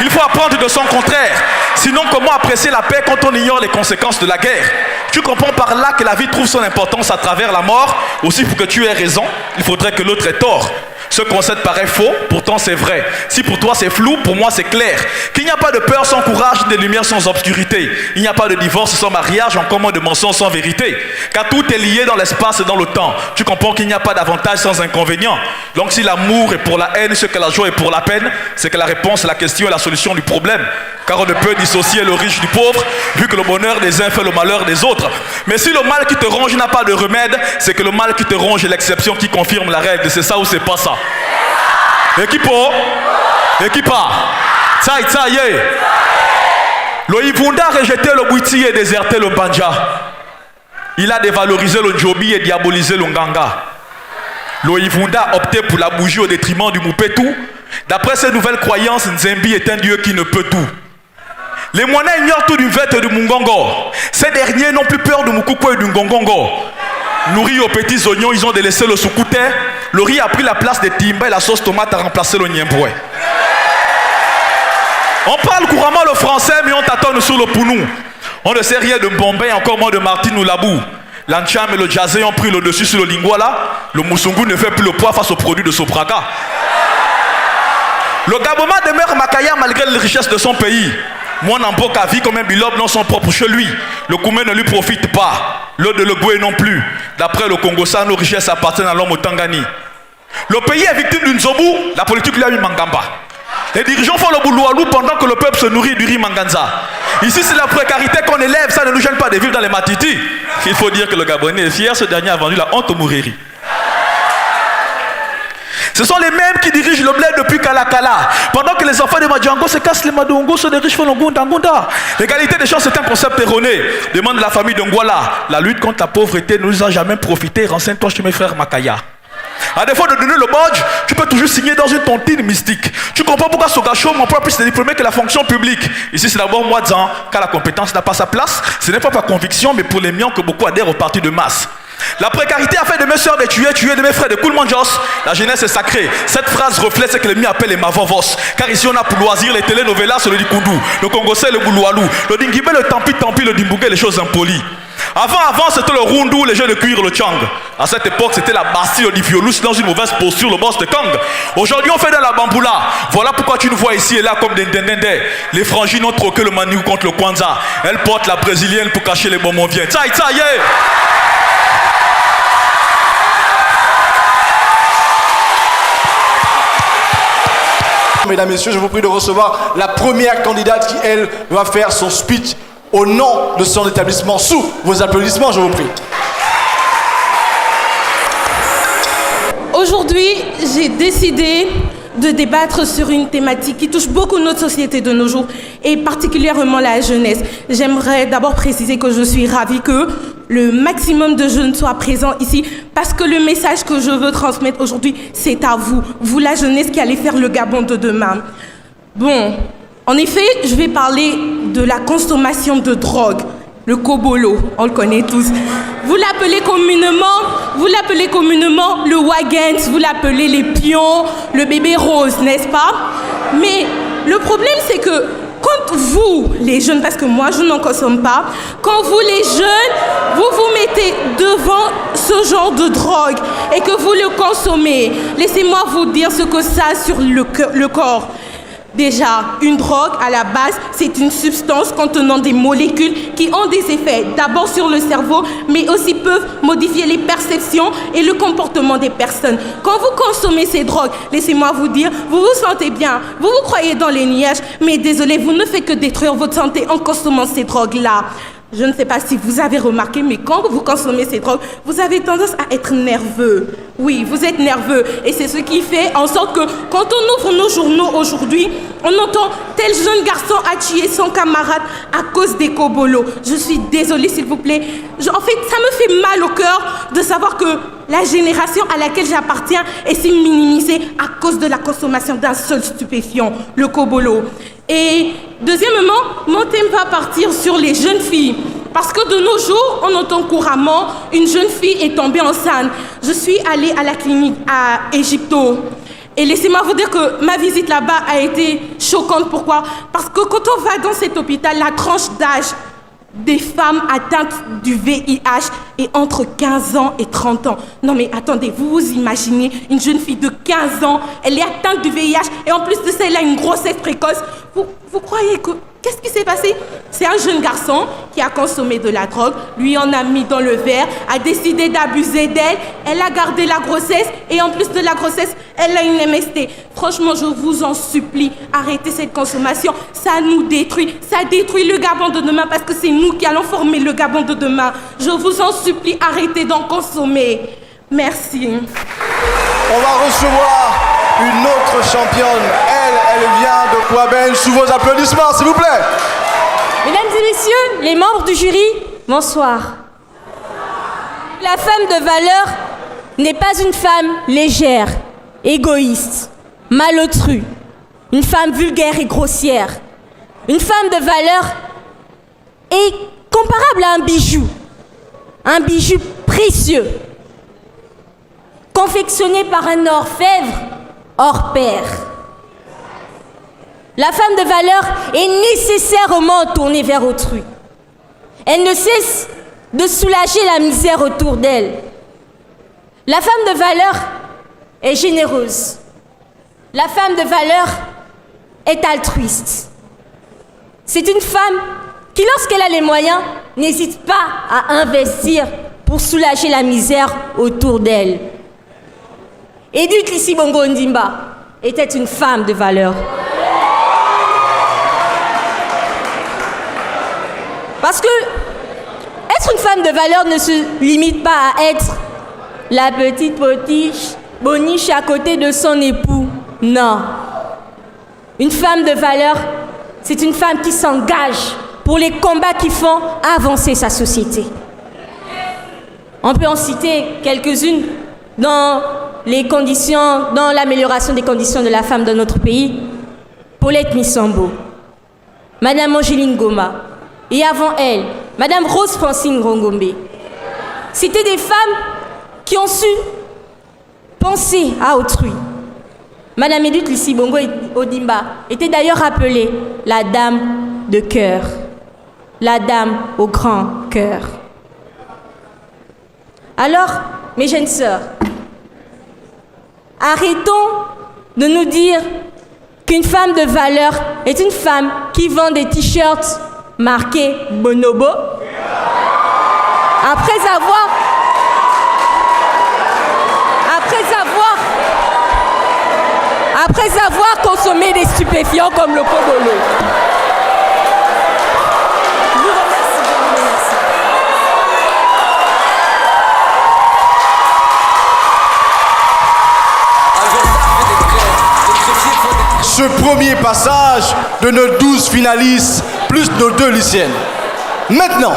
Il faut apprendre de son contraire. Sinon, comment apprécier la paix quand on ignore les conséquences de la guerre? Tu comprends par là que la vie trouve son importance à travers la mort. Aussi, pour que tu aies raison, il faudrait que l'autre ait tort. Ce concept paraît faux, pourtant c'est vrai. Si pour toi c'est flou, pour moi c'est clair. Qu'il n'y a pas de peur sans courage, ni de lumière sans obscurité. Il n'y a pas de divorce sans mariage, encore moins de mensonge sans vérité. Car tout est lié dans l'espace et dans le temps. Tu comprends qu'il n'y a pas d'avantage sans inconvénient. Donc si l'amour est pour la haine, ce que la joie est pour la peine, c'est que la réponse à la question est la solution du problème. Car on ne peut dissocier le riche du pauvre, vu que le bonheur des uns fait le malheur des autres. Mais si le mal qui te ronge n'a pas de remède, c'est que le mal qui te ronge est l'exception qui confirme la règle. C'est ça ou c'est pas ça? Équipo, équipa, tsaï tsaïe. Le Ivunda a rejeté le Bouiti et déserté le Banja. Il a dévalorisé le Njobi et diabolisé le Nganga. Le Ivunda a opté pour la bougie au détriment du Moupetou. D'après ses nouvelles croyances, Nzembi est un dieu qui ne peut tout. Les Moana ignorent tout du Vête et du Mungongo. Ces derniers n'ont plus peur du Mukukwe et du Ngongongo. Nourris aux petits oignons, ils ont délaissé le soukouté. Le riz a pris la place des timba et la sauce tomate a remplacé le niemboué. On parle couramment le français, mais on tâtonne sur le pounou. On ne sait rien de Bombay, encore moins de Martine ou Labou. L'Ancham et le Jazé ont pris le dessus sur le Lingwala. Le Moussungu ne fait plus le poids face aux produits de Sopraga. Le Gaboma demeure Makaya malgré les richesses de son pays. Moi, Namboka vit comme un bilobe dans son propre chez lui. Le Koumé ne lui profite pas. Le de Legoué non plus. D'après le Congo-Sa, nos richesses appartiennent à l'homme au Tangani. Le pays est victime d'une Zobu, la politique lui a mis Mangamba. Les dirigeants font le bouloualou pendant que le peuple se nourrit du riz Manganza. Ici, c'est la précarité qu'on élève, ça ne nous gêne pas de vivre dans les Matiti. Il faut dire que le Gabonais est fier, ce dernier a vendu la honte au Mouriri. Ce sont les mêmes qui dirigent le blé depuis Kalakala. Pendant que les enfants de Madjango se cassent les Madongo, ceux des riches font le Gunda. L'égalité des chances c'est un concept erroné. Demande la famille de Ngwala. La lutte contre la pauvreté ne nous a jamais profité. Renseigne-toi chez mes frères Makaya. À défaut de donner le badge, tu peux toujours signer dans une tontine mystique. Tu comprends pourquoi Sogacho m'emploie plus de diplômés que la fonction publique. Ici c'est d'abord moi disant, car la compétence n'a pas sa place. Ce n'est pas par conviction, mais pour les miens que beaucoup adhèrent au parti de masse. La précarité a fait de mes soeurs des tués de mes frères de Koulmanjos. La jeunesse est sacrée. Cette phrase reflète ce que les miens appellent les mavovos. Car ici on a pour loisir les telenovelas sur le Dikoudou, le Congosais, le Bouloualou, le Dingibé, le Tampi, le Dimbougué, les choses impolies. Avant c'était le Rundu, les jeux de cuir, le Chang. À cette époque c'était la Bastille du Violus dans une mauvaise posture, le boss de Kang. Aujourd'hui on fait dans la Bamboula. Voilà pourquoi tu nous vois ici et là comme des dendendende. Les frangines ont troqué le Maniou contre le Kwanza. Elles portent la brésilienne pour cacher les bonbons viens. Tsaï tsaïe. Mesdames, Messieurs, je vous prie de recevoir la première candidate qui, elle, va faire son speech au nom de son établissement. Sous vos applaudissements, je vous prie. Aujourd'hui, j'ai décidé de débattre sur une thématique qui touche beaucoup notre société de nos jours et particulièrement la jeunesse. J'aimerais d'abord préciser que je suis ravie que le maximum de jeunes soient présents ici parce que le message que je veux transmettre aujourd'hui, c'est à vous, vous la jeunesse qui allez faire le Gabon de demain. Bon, en effet, je vais parler de la consommation de drogue. Le Kobolo, on le connaît tous. Vous l'appelez communément le Wagent, vous l'appelez les pions, le bébé rose, n'est-ce pas? Mais le problème, c'est que quand vous, les jeunes, parce que moi je n'en consomme pas, quand vous les jeunes, vous vous mettez devant ce genre de drogue et que vous le consommez, laissez-moi vous dire ce que ça a sur le corps. Déjà, une drogue, à la base, c'est une substance contenant des molécules qui ont des effets d'abord sur le cerveau, mais aussi peuvent modifier les perceptions et le comportement des personnes. Quand vous consommez ces drogues, laissez-moi vous dire, vous vous sentez bien, vous vous croyez dans les nuages, mais désolé, vous ne faites que détruire votre santé en consommant ces drogues-là. Je ne sais pas si vous avez remarqué, mais quand vous consommez ces drogues, vous avez tendance à être nerveux. Oui, vous êtes nerveux. Et c'est ce qui fait en sorte que quand on ouvre nos journaux aujourd'hui, on entend tel jeune garçon a tué son camarade à cause des kobolos. Je suis désolée, s'il vous plaît. En fait, ça me fait mal au cœur de savoir que la génération à laquelle j'appartiens est si minimisée à cause de la consommation d'un seul stupéfiant, le kobolo. Et deuxièmement, mon thème va partir sur les jeunes filles. Parce que de nos jours, on entend couramment une jeune fille est tombée enceinte. Je suis allée à la clinique à Égypto. Et laissez-moi vous dire que ma visite là-bas a été choquante. Pourquoi? Parce que quand on va dans cet hôpital, la tranche d'âge des femmes atteintes du VIH est entre 15 ans et 30 ans. Non mais attendez, vous vous imaginez une jeune fille de 15 ans, elle est atteinte du VIH et en plus de ça, elle a une grossesse précoce. Vous croyez que... Qu'est-ce qui s'est passé? C'est un jeune garçon qui a consommé de la drogue, lui en a mis dans le verre, a décidé d'abuser d'elle, elle a gardé la grossesse et en plus de la grossesse, elle a une MST. Franchement, je vous en supplie, arrêtez cette consommation, ça nous détruit, ça détruit le Gabon de demain parce que c'est nous qui allons former le Gabon de demain. Je vous en supplie, arrêtez d'en consommer. Merci. On va recevoir une autre championne. Elle vient de Kouaben. Sous vos applaudissements, s'il vous plaît. Mesdames et messieurs, les membres du jury, bonsoir. La femme de valeur n'est pas une femme légère, égoïste, malotrue, une femme vulgaire et grossière. Une femme de valeur est comparable à un bijou précieux, confectionné par un orfèvre hors pair. La femme de valeur est nécessairement tournée vers autrui. Elle ne cesse de soulager la misère autour d'elle. La femme de valeur est généreuse. La femme de valeur est altruiste. C'est une femme qui, lorsqu'elle a les moyens, n'hésite pas à investir pour soulager la misère autour d'elle. Edith Lissibongo Ondimba était une femme de valeur. Parce que être une femme de valeur ne se limite pas à être la petite boniche à côté de son époux. Non. Une femme de valeur, c'est une femme qui s'engage pour les combats qui font avancer sa société. On peut en citer quelques-unes dans l'amélioration des conditions de la femme dans notre pays. Paulette Missambo, Madame Angeline Goma, et avant elle, Madame Rose Francine Rongombe. C'était des femmes qui ont su penser à autrui. Madame Edith Lissibongo Ondimba était d'ailleurs appelée la dame de cœur, la dame au grand cœur. Alors, mes jeunes sœurs, arrêtons de nous dire qu'une femme de valeur est une femme qui vend des t-shirts marqués Bonobo après avoir consommé des stupéfiants comme le Kobolo. Je vous remercie. Ce premier passage de nos 12 finalistes plus nos 2 lycéennes. Maintenant,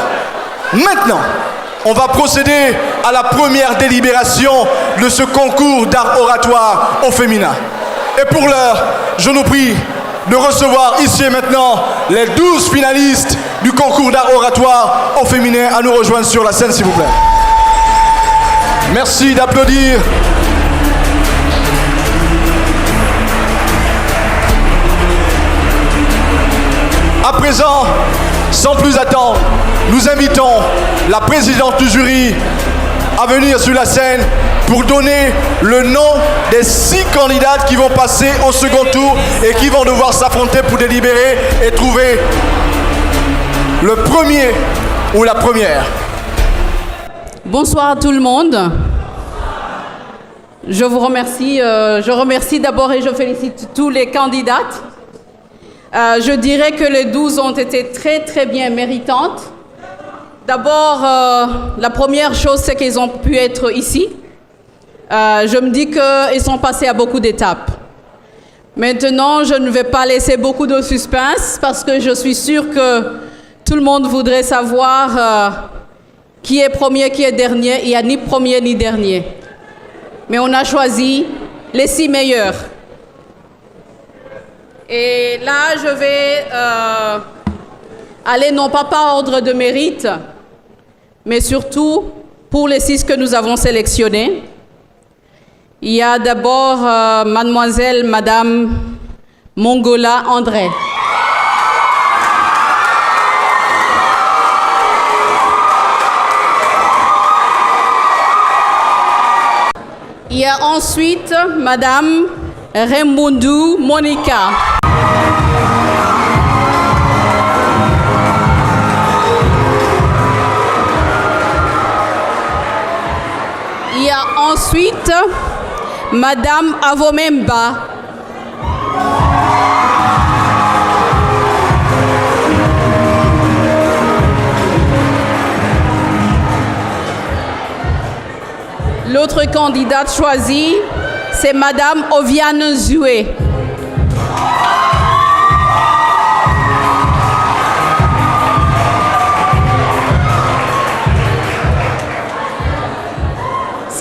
on va procéder à la première délibération de ce concours d'art oratoire au féminin. Et pour l'heure, je nous prie de recevoir ici et maintenant les 12 finalistes du concours d'art oratoire au féminin à nous rejoindre sur la scène, s'il vous plaît. Merci d'applaudir. À présent, sans plus attendre, nous invitons la présidente du jury à venir sur la scène pour donner le nom des 6 candidates qui vont passer au second tour et qui vont devoir s'affronter pour délibérer et trouver le premier ou la première. Bonsoir à tout le monde. Je vous remercie. Je remercie d'abord et je félicite tous les candidates. Je dirais que les 12 ont été très très bien méritantes. D'abord, la première chose, c'est qu'ils ont pu être ici. Je me dis qu'ils sont passés à beaucoup d'étapes. Maintenant, je ne vais pas laisser beaucoup de suspense parce que je suis sûre que tout le monde voudrait savoir qui est premier, qui est dernier. Il n'y a ni premier ni dernier. Mais on a choisi les 6 meilleurs. Et là, je vais aller non pas par ordre de mérite, mais surtout pour les 6 que nous avons sélectionnés. Il y a d'abord Madame Mongola André. Il y a ensuite Madame Rembondou Monica. Il y a ensuite Madame Avomemba. L'autre candidate choisie, c'est Madame Oviane Zoué.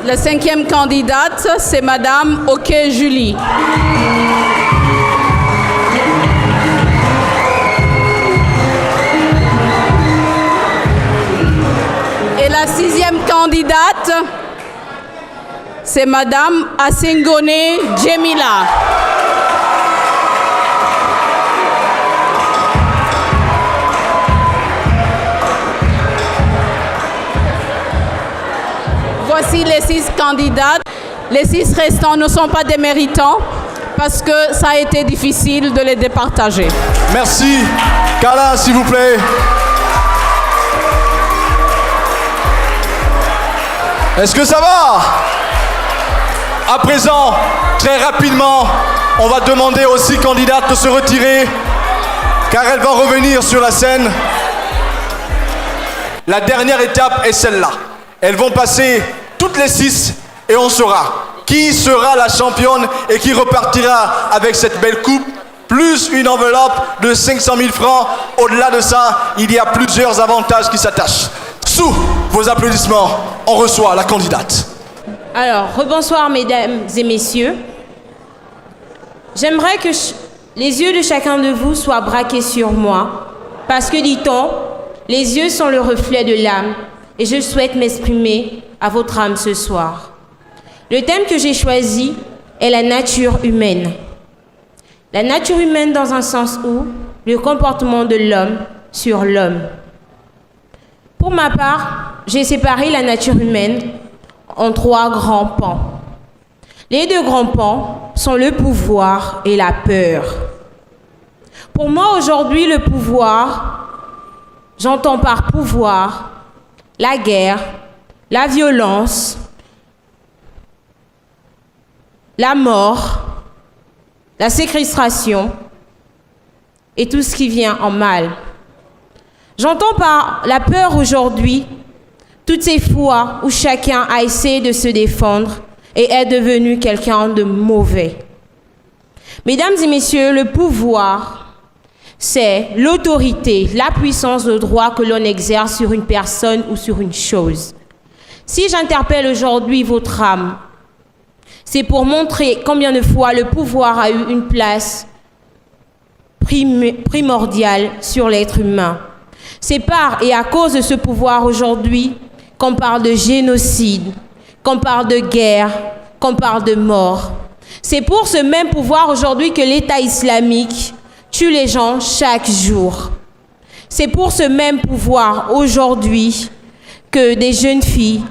La 5e candidate, c'est Madame Ok Julie. Et la 6e candidate, c'est Madame Asengone Djemila. Voici les 6 candidates. Les 6 restants ne sont pas des méritants parce que ça a été difficile de les départager. Merci. Carla, s'il vous plaît. Est-ce que ça va? À présent, très rapidement, on va demander aux 6 candidates de se retirer car elles vont revenir sur la scène. La dernière étape est celle-là. Elles vont passer toutes les 6 et on saura qui sera la championne et qui repartira avec cette belle coupe, plus une enveloppe de 500 000 francs. Au-delà de ça, il y a plusieurs avantages qui s'attachent. Sous vos applaudissements, on reçoit la candidate. Alors, rebonsoir mesdames et messieurs. J'aimerais que les yeux de chacun de vous soient braqués sur moi, parce que, dit-on, les yeux sont le reflet de l'âme, et je souhaite m'exprimer à votre âme ce soir. Le thème que j'ai choisi est la nature humaine. La nature humaine dans un sens où le comportement de l'homme sur l'homme. Pour ma part, j'ai séparé la nature humaine en 3 grands pans. Les 2 grands pans sont le pouvoir et la peur. Pour moi, aujourd'hui, le pouvoir, j'entends par pouvoir la guerre, la violence, la mort, la séquestration et tout ce qui vient en mal. J'entends par la peur aujourd'hui toutes ces fois où chacun a essayé de se défendre et est devenu quelqu'un de mauvais. Mesdames et messieurs, le pouvoir, c'est l'autorité, la puissance de droit que l'on exerce sur une personne ou sur une chose. Si j'interpelle aujourd'hui votre âme, c'est pour montrer combien de fois le pouvoir a eu une place primordiale sur l'être humain. C'est par et à cause de ce pouvoir aujourd'hui qu'on parle de génocide, qu'on parle de guerre, qu'on parle de mort. C'est pour ce même pouvoir aujourd'hui que l'État islamique tue les gens chaque jour. C'est pour ce même pouvoir aujourd'hui que des jeunes filles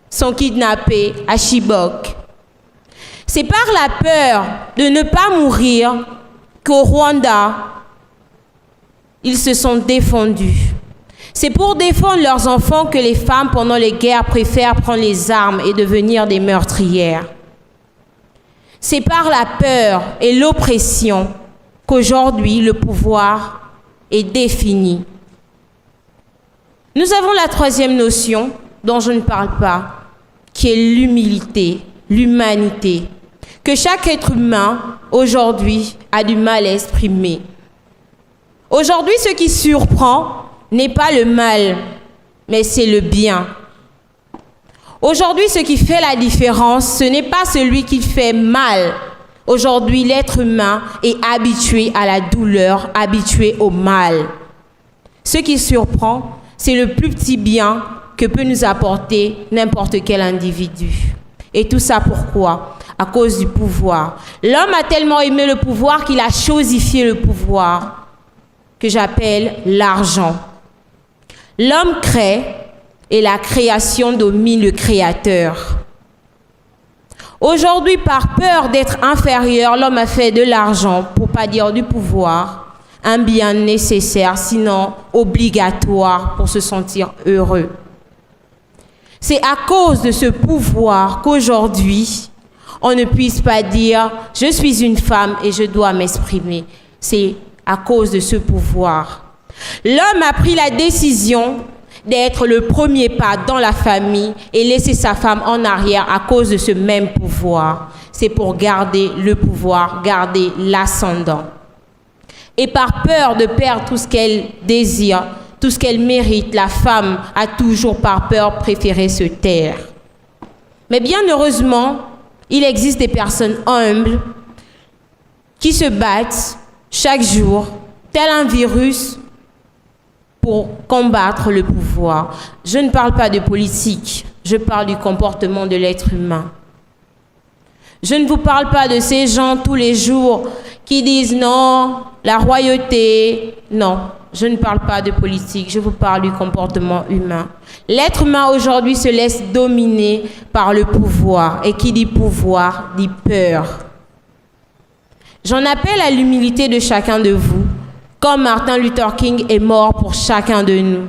sont kidnappées à Chibok. C'est par la peur de ne pas mourir qu'au Rwanda, ils se sont défendus. C'est pour défendre leurs enfants que les femmes, pendant les guerres, préfèrent prendre les armes et devenir des meurtrières. C'est par la peur et l'oppression qu'aujourd'hui le pouvoir est défini. Nous avons la 3e notion dont je ne parle pas, qui est l'humilité, l'humanité, que chaque être humain aujourd'hui a du mal à exprimer. Aujourd'hui, ce qui surprend n'est pas le mal, mais c'est le bien. Aujourd'hui, ce qui fait la différence, ce n'est pas celui qui fait mal. Aujourd'hui, l'être humain est habitué à la douleur, habitué au mal. Ce qui surprend, c'est le plus petit bien que peut nous apporter n'importe quel individu. Et tout ça pourquoi? à cause du pouvoir. L'homme a tellement aimé le pouvoir qu'il a chosifié le pouvoir, que j'appelle l'argent. L'homme crée et la création domine le créateur. Aujourd'hui, par peur d'être inférieur, l'homme a fait de l'argent, pour ne pas dire du pouvoir, un bien nécessaire, sinon obligatoire pour se sentir heureux. C'est à cause de ce pouvoir qu'aujourd'hui, on ne puisse pas dire « je suis une femme et je dois m'exprimer ». C'est à cause de ce pouvoir. L'homme a pris la décision d'être le premier pas dans la famille et laisser sa femme en arrière à cause de ce même pouvoir. C'est pour garder le pouvoir, garder l'ascendant. Et par peur de perdre tout ce qu'elle désire, tout ce qu'elle mérite, la femme a toujours par peur préféré se taire. Mais bien heureusement, il existe des personnes humbles qui se battent chaque jour, tel un virus, pour combattre le pouvoir. Je ne parle pas de politique, je parle du comportement de l'être humain. Je ne vous parle pas de ces gens tous les jours qui disent non, la royauté, non. Je ne parle pas de politique, je vous parle du comportement humain. L'être humain aujourd'hui se laisse dominer par le pouvoir. Et qui dit pouvoir, dit peur. J'en appelle à l'humilité de chacun de vous, comme Martin Luther King est mort pour chacun de nous.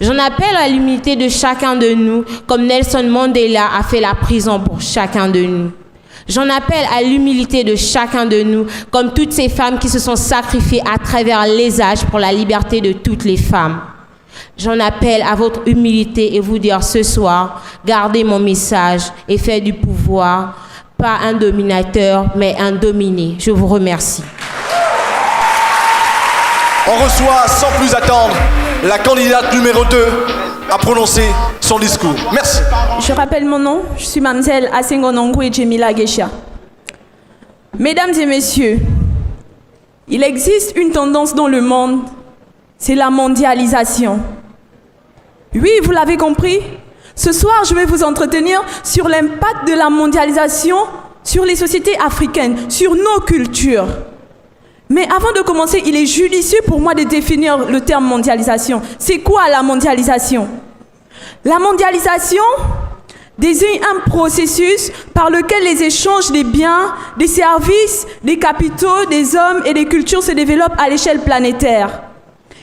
J'en appelle à l'humilité de chacun de nous, comme Nelson Mandela a fait la prison pour chacun de nous. J'en appelle à l'humilité de chacun de nous, comme toutes ces femmes qui se sont sacrifiées à travers les âges pour la liberté de toutes les femmes. J'en appelle à votre humilité et vous dire ce soir, gardez mon message et faites du pouvoir, pas un dominateur, mais un dominé. Je vous remercie. On reçoit sans plus attendre la candidate numéro 2 à prononcer son discours. Merci. Je rappelle mon nom, je suis Mamzelle Asengonongwe Djemila Gesha. Mesdames et messieurs, il existe une tendance dans le monde, c'est la mondialisation. Oui, vous l'avez compris, ce soir je vais vous entretenir sur l'impact de la mondialisation sur les sociétés africaines, sur nos cultures. Mais avant de commencer, il est judicieux pour moi de définir le terme mondialisation. C'est quoi la mondialisation? La mondialisation désigne un processus par lequel les échanges des biens, des services, des capitaux, des hommes et des cultures se développent à l'échelle planétaire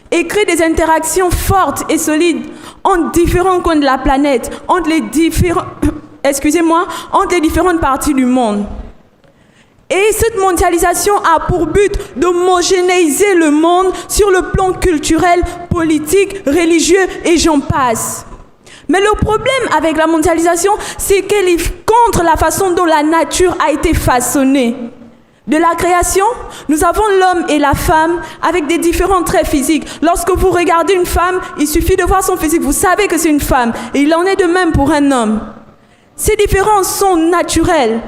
et crée des interactions fortes et solides entre différents coins de la planète, entre les différentes parties du monde. Et cette mondialisation a pour but d'homogénéiser le monde sur le plan culturel, politique, religieux et j'en passe. Mais le problème avec la mondialisation, c'est qu'elle est contre la façon dont la nature a été façonnée. De la création, nous avons l'homme et la femme avec des différents traits physiques. Lorsque vous regardez une femme, il suffit de voir son physique, vous savez que c'est une femme. Et il en est de même pour un homme. Ces différences sont naturelles.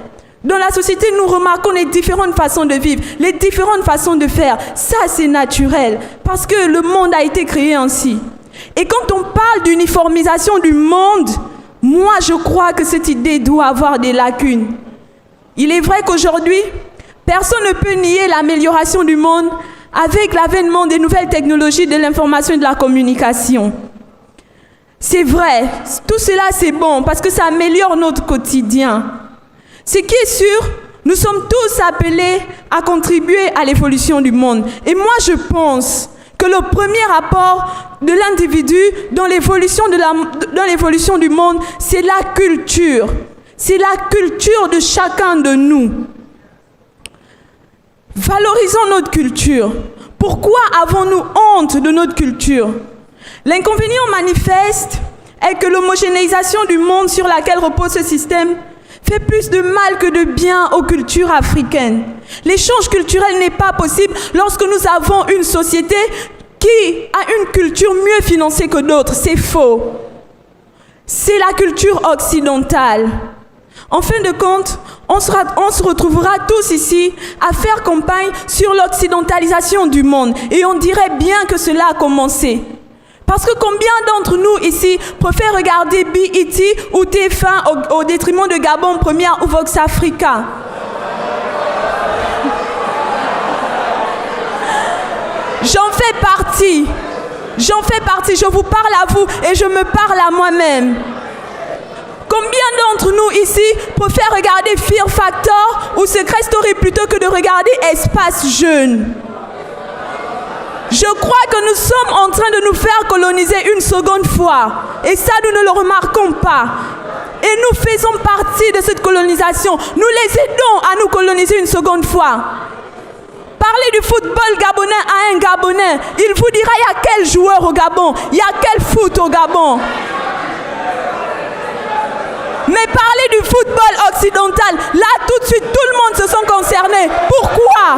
Dans la société, nous remarquons les différentes façons de vivre, les différentes façons de faire. Ça, c'est naturel, parce que le monde a été créé ainsi. Et quand on parle d'uniformisation du monde, moi, je crois que cette idée doit avoir des lacunes. Il est vrai qu'aujourd'hui, personne ne peut nier l'amélioration du monde avec l'avènement des nouvelles technologies de l'information et de la communication. C'est vrai, tout cela, c'est bon, parce que ça améliore notre quotidien. Ce qui est sûr, nous sommes tous appelés à contribuer à l'évolution du monde. Et moi, je pense que le premier apport de l'individu dans l'évolution du monde, c'est la culture. C'est la culture de chacun de nous. Valorisons notre culture. Pourquoi avons-nous honte de notre culture? L'inconvénient manifeste est que l'homogénéisation du monde sur laquelle repose ce système fait plus de mal que de bien aux cultures africaines. L'échange culturel n'est pas possible lorsque nous avons une société qui a une culture mieux financée que d'autres. C'est faux. C'est la culture occidentale. En fin de compte, on se retrouvera tous ici à faire campagne sur l'occidentalisation du monde. Et on dirait bien que cela a commencé. Parce que combien d'entre nous ici préfèrent regarder BET ou TF1 au détriment de Gabon Première ou Vox Africa? J'en fais partie. J'en fais partie. Je vous parle à vous et je me parle à moi-même. Combien d'entre nous ici préfèrent regarder Fear Factor ou Secret Story plutôt que de regarder Espace Jeune? Je crois que nous sommes en train de nous faire coloniser une seconde fois. Et ça, nous ne le remarquons pas. Et nous faisons partie de cette colonisation. Nous les aidons à nous coloniser une seconde fois. Parlez du football gabonais à un Gabonais. Il vous dira il y a quel joueur au Gabon, il y a quel foot au Gabon. Mais parlez du football occidental. Là, tout de suite, tout le monde se sent concerné. Pourquoi ?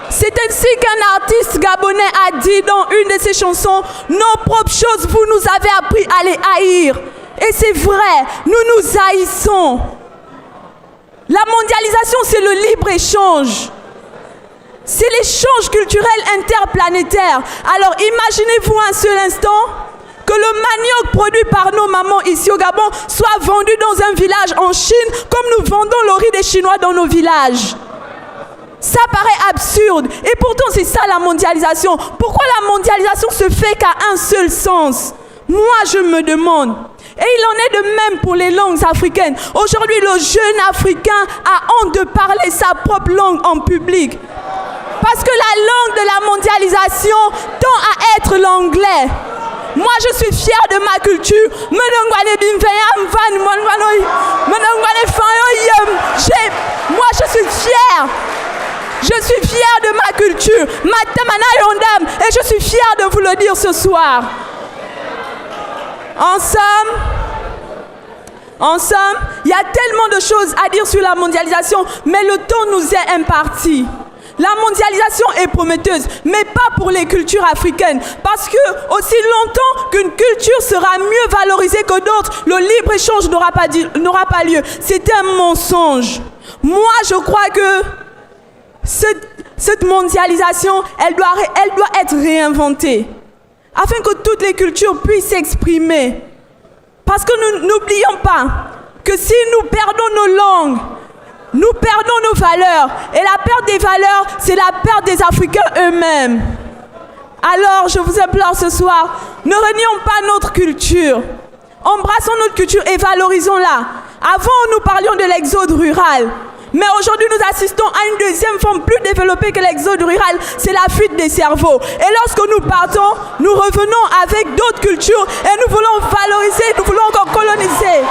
C'est ainsi qu'un artiste gabonais a dit dans une de ses chansons, « Nos propres choses, vous nous avez appris à les haïr. » Et c'est vrai, nous nous haïssons. La mondialisation, c'est le libre-échange. C'est l'échange culturel interplanétaire. Alors imaginez-vous un seul instant que le manioc produit par nos mamans ici au Gabon soit vendu dans un village en Chine comme nous vendons le riz des Chinois dans nos villages. Ça paraît absurde. Et pourtant, c'est ça la mondialisation. Pourquoi la mondialisation se fait qu'à un seul sens? Moi, je me demande. Et il en est de même pour les langues africaines. Aujourd'hui, le jeune Africain a honte de parler sa propre langue en public. Parce que la langue de la mondialisation tend à être l'anglais. Moi, je suis fière de ma culture. Moi, je suis fière. Je suis fière de ma culture. Et je suis fière de vous le dire ce soir. En somme, il y a tellement de choses à dire sur la mondialisation, mais le temps nous est imparti. La mondialisation est prometteuse, mais pas pour les cultures africaines. Parce que aussi longtemps qu'une culture sera mieux valorisée que d'autres, le libre-échange n'aura pas lieu. C'est un mensonge. Moi, je crois que cette mondialisation, elle doit être réinventée. Afin que toutes les cultures puissent s'exprimer. Parce que nous n'oublions pas que si nous perdons nos langues, nous perdons nos valeurs. Et la perte des valeurs, c'est la perte des Africains eux-mêmes. Alors, je vous implore ce soir, ne renions pas notre culture. Embrassons notre culture et valorisons-la. Avant, nous parlions de l'exode rural. Mais aujourd'hui, nous assistons à une deuxième forme plus développée que l'exode rural, c'est la fuite des cerveaux. Et lorsque nous partons, nous revenons avec d'autres cultures et nous voulons valoriser, nous voulons encore coloniser.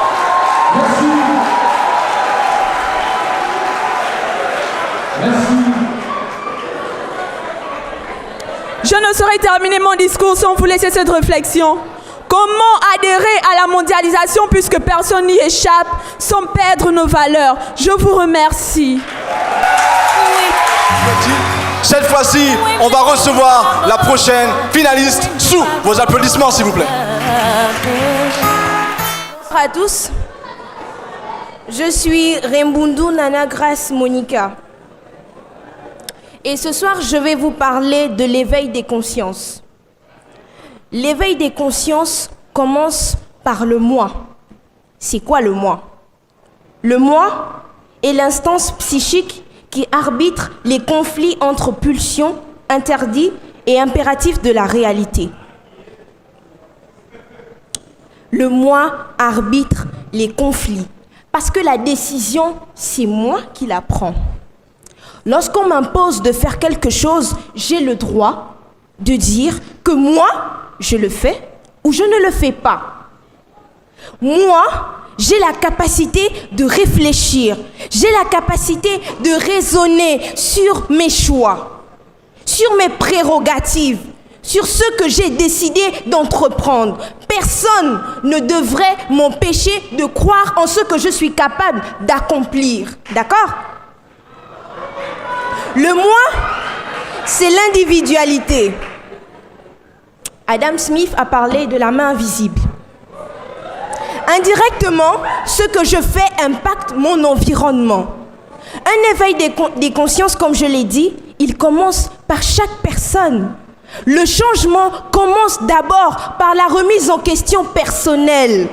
Je ne saurais terminer mon discours sans vous laisser cette réflexion. Comment adhérer à la mondialisation puisque personne n'y échappe sans perdre nos valeurs? Je vous remercie. Cette fois-ci, on va recevoir la prochaine finaliste. Sous vos applaudissements, s'il vous plaît. Bonjour à tous. Je suis Rembundu Nana Grace Monica. Et ce soir, je vais vous parler de l'éveil des consciences. L'éveil des consciences commence par le moi. C'est quoi le moi? Le moi est l'instance psychique qui arbitre les conflits entre pulsions, interdits et impératifs de la réalité. Le moi arbitre les conflits parce que la décision, c'est moi qui la prends. Lorsqu'on m'impose de faire quelque chose, j'ai le droit de dire que moi, je le fais ou je ne le fais pas. Moi, j'ai la capacité de réfléchir. J'ai la capacité de raisonner sur mes choix, sur mes prérogatives, sur ce que j'ai décidé d'entreprendre. Personne ne devrait m'empêcher de croire en ce que je suis capable d'accomplir. D'accord ? Le moi, c'est l'individualité. Adam Smith a parlé de la main invisible. Indirectement, ce que je fais impacte mon environnement. Un éveil des consciences, comme je l'ai dit, il commence par chaque personne. Le changement commence d'abord par la remise en question personnelle.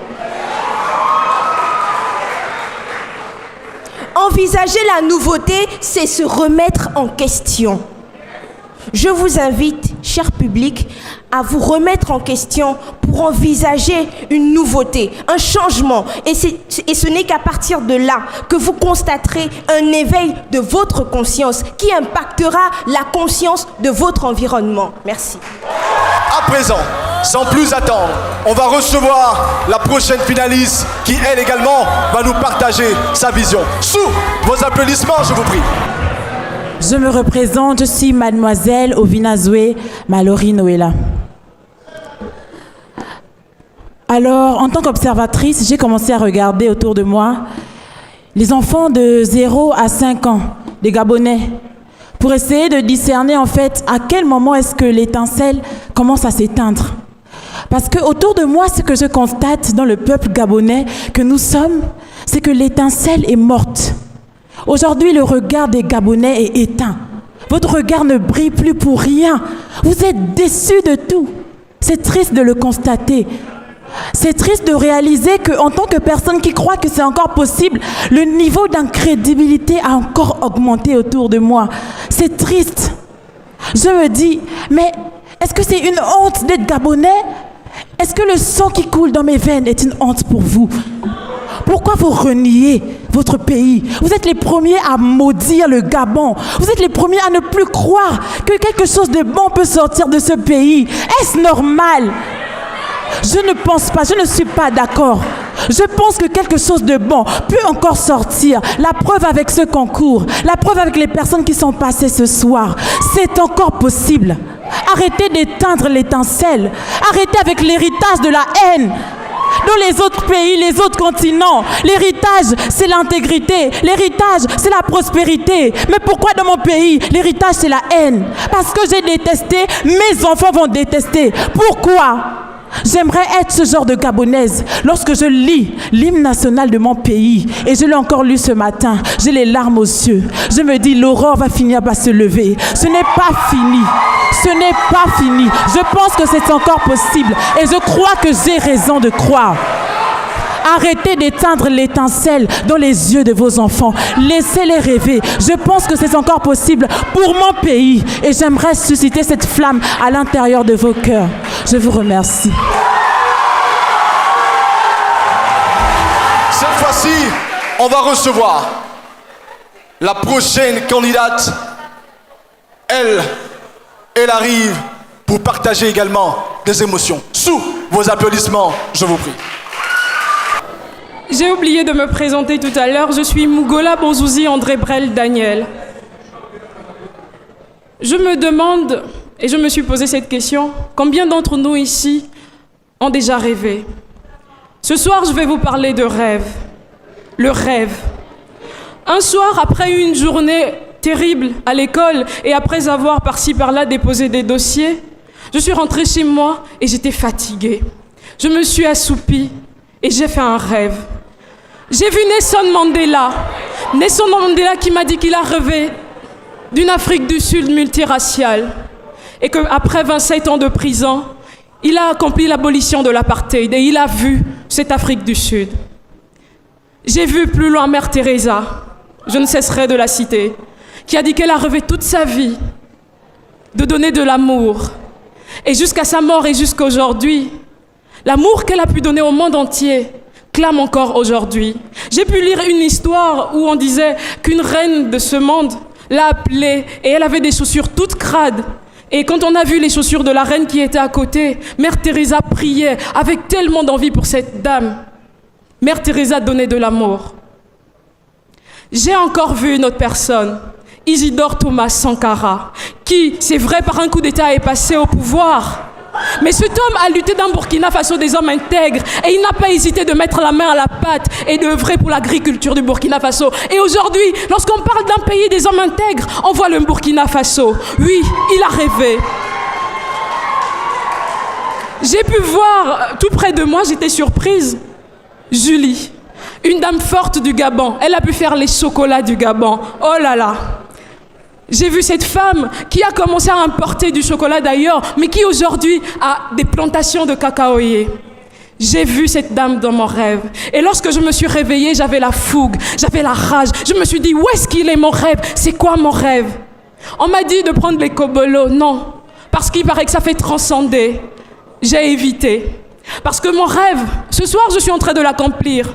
Envisager la nouveauté, c'est se remettre en question. Je vous invite, cher public, à vous remettre en question pour envisager une nouveauté, un changement. Et ce n'est qu'à partir de là que vous constaterez un éveil de votre conscience qui impactera la conscience de votre environnement. Merci. À présent, sans plus attendre, on va recevoir la prochaine finaliste qui, elle également, va nous partager sa vision. Sous vos applaudissements, je vous prie. Je me représente, je suis mademoiselle Ovinazwe Mallory Noëlla. Alors, en tant qu'observatrice, j'ai commencé à regarder autour de moi les enfants de 0 à 5 ans, des Gabonais, pour essayer de discerner en fait à quel moment est-ce que l'étincelle commence à s'éteindre. Parce que autour de moi, ce que je constate dans le peuple gabonais que nous sommes, c'est que l'étincelle est morte. Aujourd'hui, le regard des Gabonais est éteint. Votre regard ne brille plus pour rien. Vous êtes déçus de tout. C'est triste de le constater. C'est triste de réaliser qu'en tant que personne qui croit que c'est encore possible, le niveau d'incrédibilité a encore augmenté autour de moi. C'est triste. Je me dis, mais est-ce que c'est une honte d'être Gabonais? Est-ce que le sang qui coule dans mes veines est une honte pour vous? Pourquoi vous reniez votre pays? Vous êtes les premiers à maudire le Gabon. Vous êtes les premiers à ne plus croire que quelque chose de bon peut sortir de ce pays. Est-ce normal? Je ne pense pas, je ne suis pas d'accord. Je pense que quelque chose de bon peut encore sortir. La preuve avec ce concours, la preuve avec les personnes qui sont passées ce soir, c'est encore possible. Arrêtez d'éteindre l'étincelle. Arrêtez avec l'héritage de la haine. Dans les autres pays, les autres continents, l'héritage, c'est l'intégrité. L'héritage, c'est la prospérité. Mais pourquoi dans mon pays, l'héritage, c'est la haine? Parce que j'ai détesté, mes enfants vont détester. Pourquoi? J'aimerais être ce genre de Gabonaise. Lorsque je lis l'hymne national de mon pays, et je l'ai encore lu ce matin, j'ai les larmes aux yeux. Je me dis, l'aurore va finir par se lever. Ce n'est pas fini. Ce n'est pas fini. Je pense que c'est encore possible. Et je crois que j'ai raison de croire. Arrêtez d'éteindre l'étincelle dans les yeux de vos enfants. Laissez-les rêver. Je pense que c'est encore possible pour mon pays. Et j'aimerais susciter cette flamme à l'intérieur de vos cœurs. Je vous remercie. Cette fois-ci, on va recevoir la prochaine candidate. Elle arrive pour partager également des émotions. Sous vos applaudissements, je vous prie. J'ai oublié de me présenter tout à l'heure. Je suis Mugola Bonzouzi André Brel Daniel. Je me demande, et je me suis posé cette question, combien d'entre nous ici ont déjà rêvé? Ce soir, je vais vous parler de rêve. Le rêve. Un soir, après une journée terrible à l'école et après avoir par-ci par-là déposé des dossiers, je suis rentrée chez moi et j'étais fatiguée. Je me suis assoupie et j'ai fait un rêve. J'ai vu Nelson Mandela. Nelson Mandela qui m'a dit qu'il a rêvé d'une Afrique du Sud multiraciale et qu'après 27 ans de prison, il a accompli l'abolition de l'apartheid et il a vu cette Afrique du Sud. J'ai vu plus loin Mère Teresa, je ne cesserai de la citer, qui a dit qu'elle a rêvé toute sa vie de donner de l'amour. Et jusqu'à sa mort et jusqu'à aujourd'hui, l'amour qu'elle a pu donner au monde entier clame encore aujourd'hui. J'ai pu lire une histoire où on disait qu'une reine de ce monde l'a appelée et elle avait des chaussures toutes crades. Et quand on a vu les chaussures de la reine qui était à côté, Mère Teresa priait avec tellement d'envie pour cette dame. Mère Teresa donnait de l'amour. J'ai encore vu une autre personne, Isidore Thomas Sankara, qui, c'est vrai, par un coup d'État est passé au pouvoir. Mais cet homme a lutté dans Burkina Faso des hommes intègres et il n'a pas hésité de mettre la main à la pâte et d'œuvrer pour l'agriculture du Burkina Faso. Et aujourd'hui, lorsqu'on parle d'un pays des hommes intègres, on voit le Burkina Faso. Oui, il a rêvé. J'ai pu voir, tout près de moi, j'étais surprise, Julie. Une dame forte du Gabon. Elle a pu faire les chocolats du Gabon. Oh là là. J'ai vu cette femme qui a commencé à importer du chocolat d'ailleurs, mais qui aujourd'hui a des plantations de cacaoyers. J'ai vu cette dame dans mon rêve. Et lorsque je me suis réveillée, j'avais la fougue, j'avais la rage. Je me suis dit, où est-ce qu'il est mon rêve? C'est quoi mon rêve? On m'a dit de prendre les cobolos. Non, parce qu'il paraît que ça fait transcender. J'ai évité. Parce que mon rêve, ce soir, je suis en train de l'accomplir.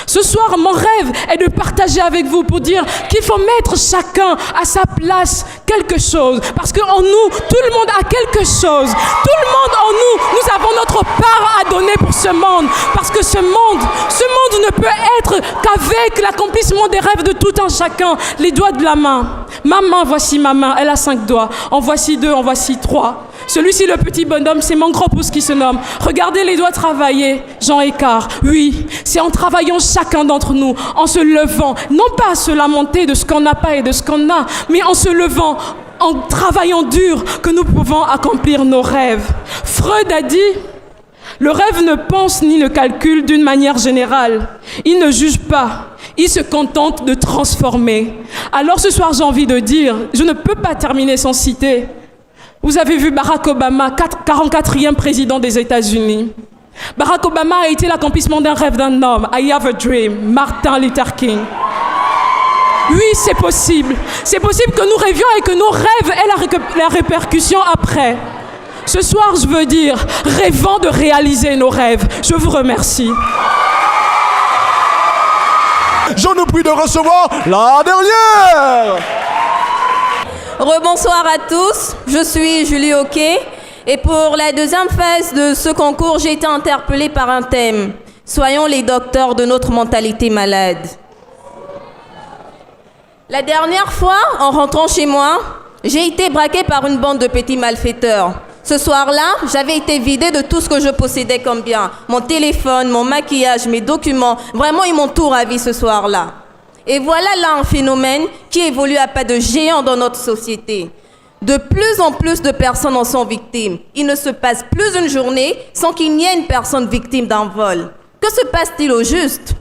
Ce soir, mon rêve est de partager avec vous pour dire qu'il faut mettre chacun à sa place quelque chose. Parce qu'en nous, tout le monde a quelque chose. Tout le monde en nous, nous avons notre part à donner pour ce monde. Parce que ce monde ne peut être qu'avec l'accomplissement des rêves de tout un chacun. Les doigts de la main. Ma main, voici ma main, elle a 5 doigts. En voici 2, en voici 3. Celui-ci, le petit bonhomme, c'est mon gros pouce qui se nomme. Regardez les doigts travailler, Jean Écart. Oui, c'est en travaillant chacun d'entre nous, en se levant, non pas à se lamenter de ce qu'on n'a pas et de ce qu'on a, mais en se levant, en travaillant dur, que nous pouvons accomplir nos rêves. Freud a dit, le rêve ne pense ni ne calcule d'une manière générale. Il ne juge pas. Il se contente de transformer. Alors ce soir, j'ai envie de dire, je ne peux pas terminer sans citer. Vous avez vu Barack Obama, 44e président des États-Unis. Barack Obama a été l'accomplissement d'un rêve d'un homme. I have a dream. Martin Luther King. Oui, c'est possible. C'est possible que nous rêvions et que nos rêves aient la répercussion après. Ce soir, je veux dire, rêvons de réaliser nos rêves. Je vous remercie. Je nous prie de recevoir la dernière. Rebonsoir à tous, je suis Julie Hockey et pour la deuxième phase de ce concours, j'ai été interpellée par un thème. Soyons les docteurs de notre mentalité malade. La dernière fois, en rentrant chez moi, j'ai été braquée par une bande de petits malfaiteurs. Ce soir-là, j'avais été vidée de tout ce que je possédais comme bien. Mon téléphone, mon maquillage, mes documents. Vraiment, ils m'ont tout ravi ce soir-là. Et voilà là un phénomène qui évolue à pas de géant dans notre société. De plus en plus de personnes en sont victimes. Il ne se passe plus une journée sans qu'il n'y ait une personne victime d'un vol. Que se passe-t-il au juste?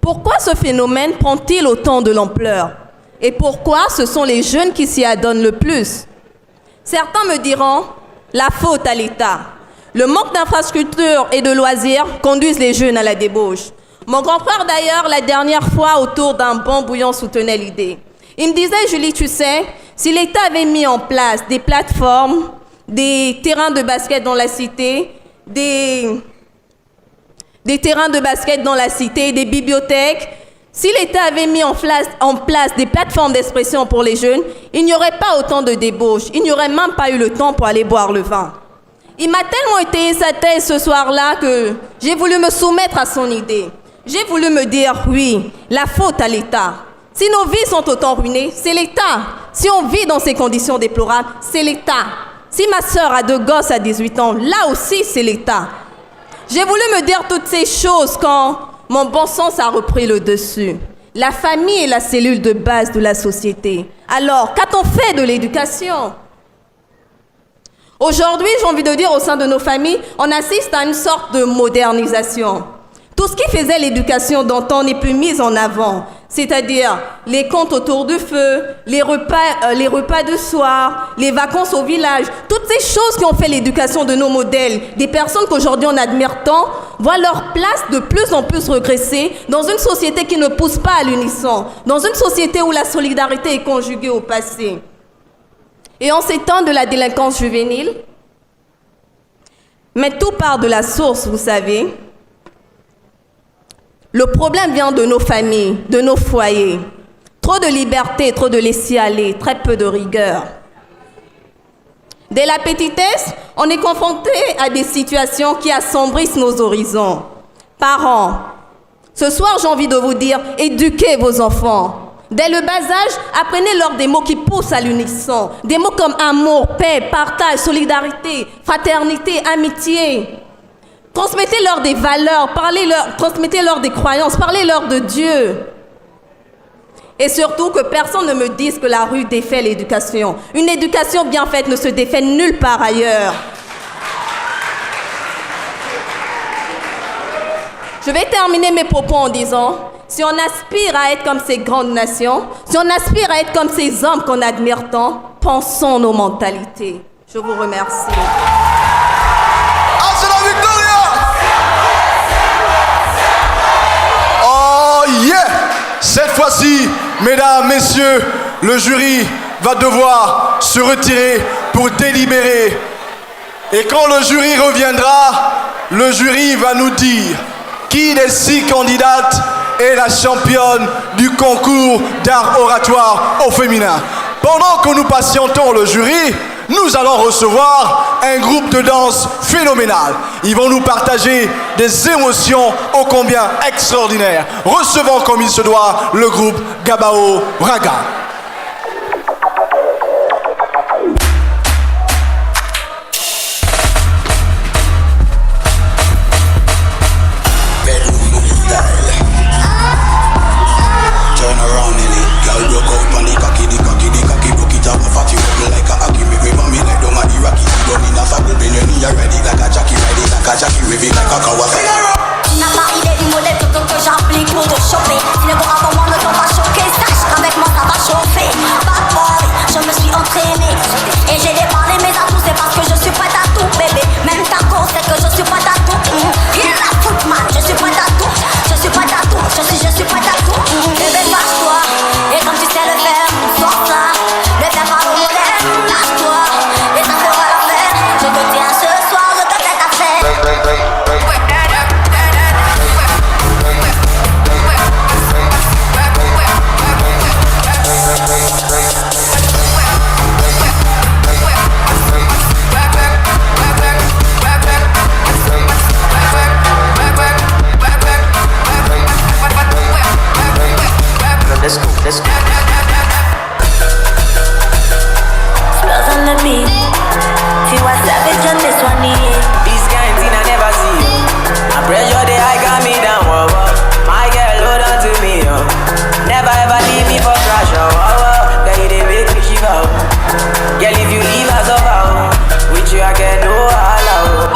Pourquoi ce phénomène prend-il autant de l'ampleur? Et pourquoi ce sont les jeunes qui s'y adonnent le plus? Certains me diront, la faute à l'État. Le manque d'infrastructures et de loisirs conduisent les jeunes à la débauche. Mon grand frère, d'ailleurs, la dernière fois, autour d'un bon bouillon, soutenait l'idée. Il me disait, Julie, tu sais, si l'État avait mis en place des plateformes, des terrains de basket dans la cité, des terrains de basket dans la cité, des bibliothèques, si l'État avait mis en place des plateformes d'expression pour les jeunes, il n'y aurait pas autant de débauches. Il n'y aurait même pas eu le temps pour aller boire le vin. Il m'a tellement étayé sa thèse ce soir-là que j'ai voulu me soumettre à son idée. J'ai voulu me dire, oui, la faute à l'État. Si nos vies sont autant ruinées, c'est l'État. Si on vit dans ces conditions déplorables, c'est l'État. Si ma sœur a 2 gosses à 18 ans, là aussi, c'est l'État. J'ai voulu me dire toutes ces choses quand mon bon sens a repris le dessus. La famille est la cellule de base de la société. Alors, qu'a-t-on fait de l'éducation? Aujourd'hui, j'ai envie de dire, au sein de nos familles, on assiste à une sorte de modernisation. Tout ce qui faisait l'éducation d'antan n'est plus mis en avant. C'est-à-dire les contes autour du feu, les repas de soir, les vacances au village. Toutes ces choses qui ont fait l'éducation de nos modèles, des personnes qu'aujourd'hui on admire tant, voient leur place de plus en plus regresser dans une société qui ne pousse pas à l'unisson, dans une société où la solidarité est conjuguée au passé. Et en ces temps de la délinquance juvénile, mais tout part de la source, vous savez. Le problème vient de nos familles, de nos foyers. Trop de liberté, trop de laisser-aller, très peu de rigueur. Dès la petitesse, on est confronté à des situations qui assombrissent nos horizons. Parents, ce soir j'ai envie de vous dire, éduquez vos enfants. Dès le bas âge, apprenez-leur des mots qui poussent à l'unisson. Des mots comme amour, paix, partage, solidarité, fraternité, amitié. Transmettez-leur des valeurs, transmettez-leur des croyances, parlez-leur de Dieu. Et surtout que personne ne me dise que la rue défait l'éducation. Une éducation bien faite ne se défait nulle part ailleurs. Je vais terminer mes propos en disant, Si on aspire à être comme ces grandes nations, si on aspire à être comme ces hommes qu'on admire tant, pensons nos mentalités. Je vous remercie. Angela Victoria! Oh yeah! Cette fois-ci, mesdames, messieurs, le jury va devoir se retirer pour délibérer. Et quand le jury reviendra, le jury va nous dire qui des 6 candidates est la championne du concours d'art oratoire au féminin. Pendant que nous patientons le jury, nous allons recevoir un groupe de danse phénoménal. Ils vont nous partager des émotions ô combien extraordinaires. Recevons comme il se doit le groupe Gabao Raga. N'a pas idée du modèle que j'applique pour te choper. Si les gros avant moi ne t'ont pas choqué, sache qu'avec moi ça va chauffer. Bad boy, je me suis entraîné et j'ai déparlé mes atouts. C'est parce que je suis prête à tout, bébé. Même ta cause, c'est que je suis prête à tout. Il la fout mal, je suis prête à tout. Je suis prête à tout, je suis prête à tout. Bébé, lâche-toi, et comme tu sais le faire, sors ça. Ne fais pas le modèle, lâche-toi, et ça fera l'affaire. Je te tiens ce soir, je te fais ta fête. Let's go, let's go. Spells on the beat. See what savage on this one, yeah. This kind thing I never see. I pressure the high got me down, whoa, whoa. My girl, hold on to me, oh. Never ever leave me for crash, oh, whoa, whoa. Girl, you dey make me shiver, oh. Girl, if you leave us over, oh. With you I can do all out.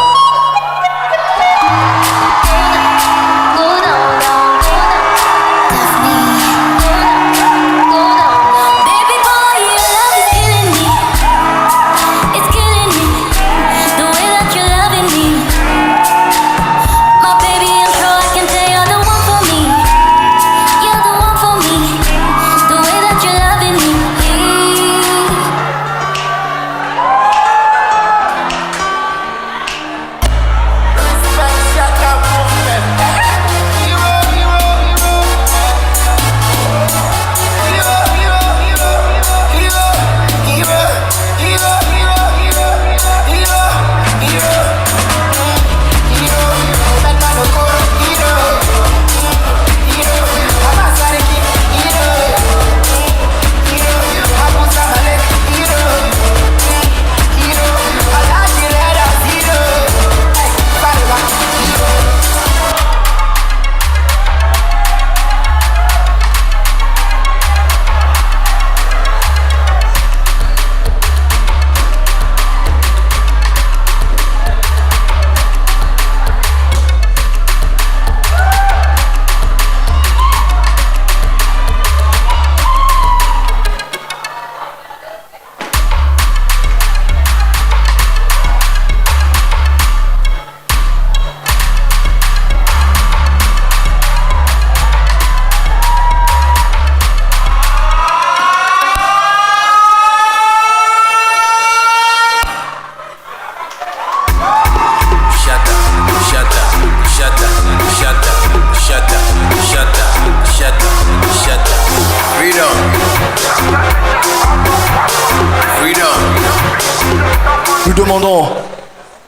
Nous demandons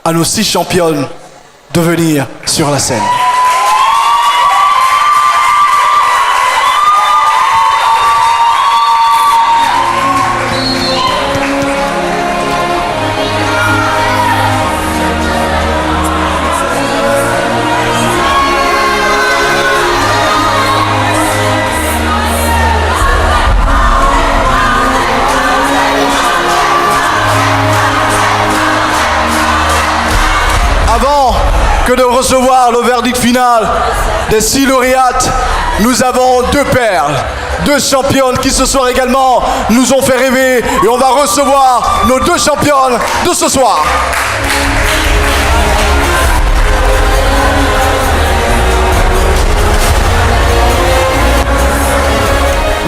à nos 6 championnes de venir sur la scène. que de recevoir le verdict final des 6 lauréates, nous avons 2 perles, 2 championnes qui ce soir également nous ont fait rêver et on va recevoir nos 2 championnes de ce soir.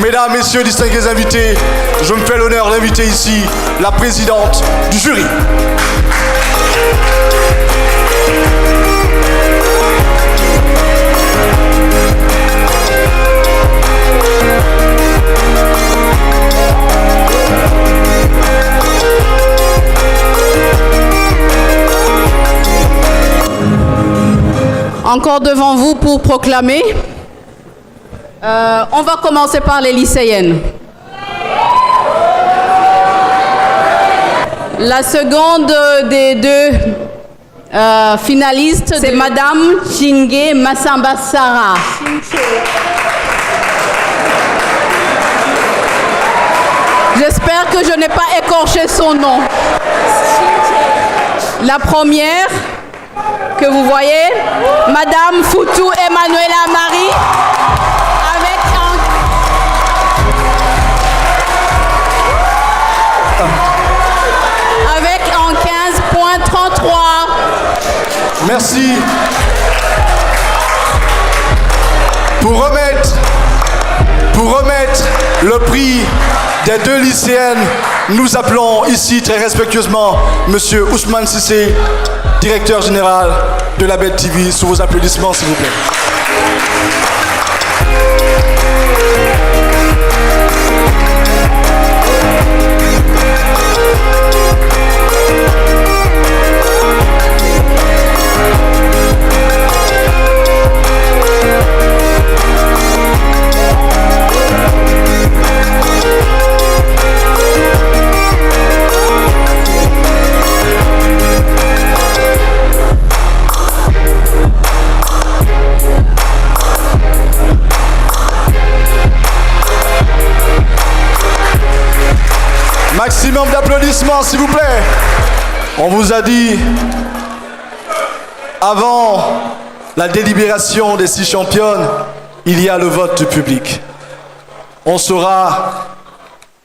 Mesdames, Messieurs, distingués invités, je me fais l'honneur d'inviter ici la présidente du jury. Encore devant vous pour proclamer. On va commencer par les lycéennes. La seconde des 2 finalistes, c'est Madame Chingue Massamba Sarah. J'espère que je n'ai pas écorché son nom. La première que vous voyez, Madame Foutou Emmanuela Marie. Avec en 15.33. Merci. Pour remettre le prix des 2 lycéennes, nous appelons ici très respectueusement Monsieur Ousmane Sissé, directeur général de Label TV, sous vos applaudissements s'il vous plaît. Maximum d'applaudissements, s'il vous plaît. On vous a dit, avant la délibération des 6 championnes, il y a le vote du public. On saura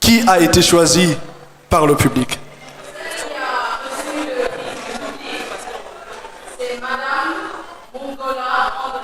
qui a été choisi par le public. C'est Madame Mongola André.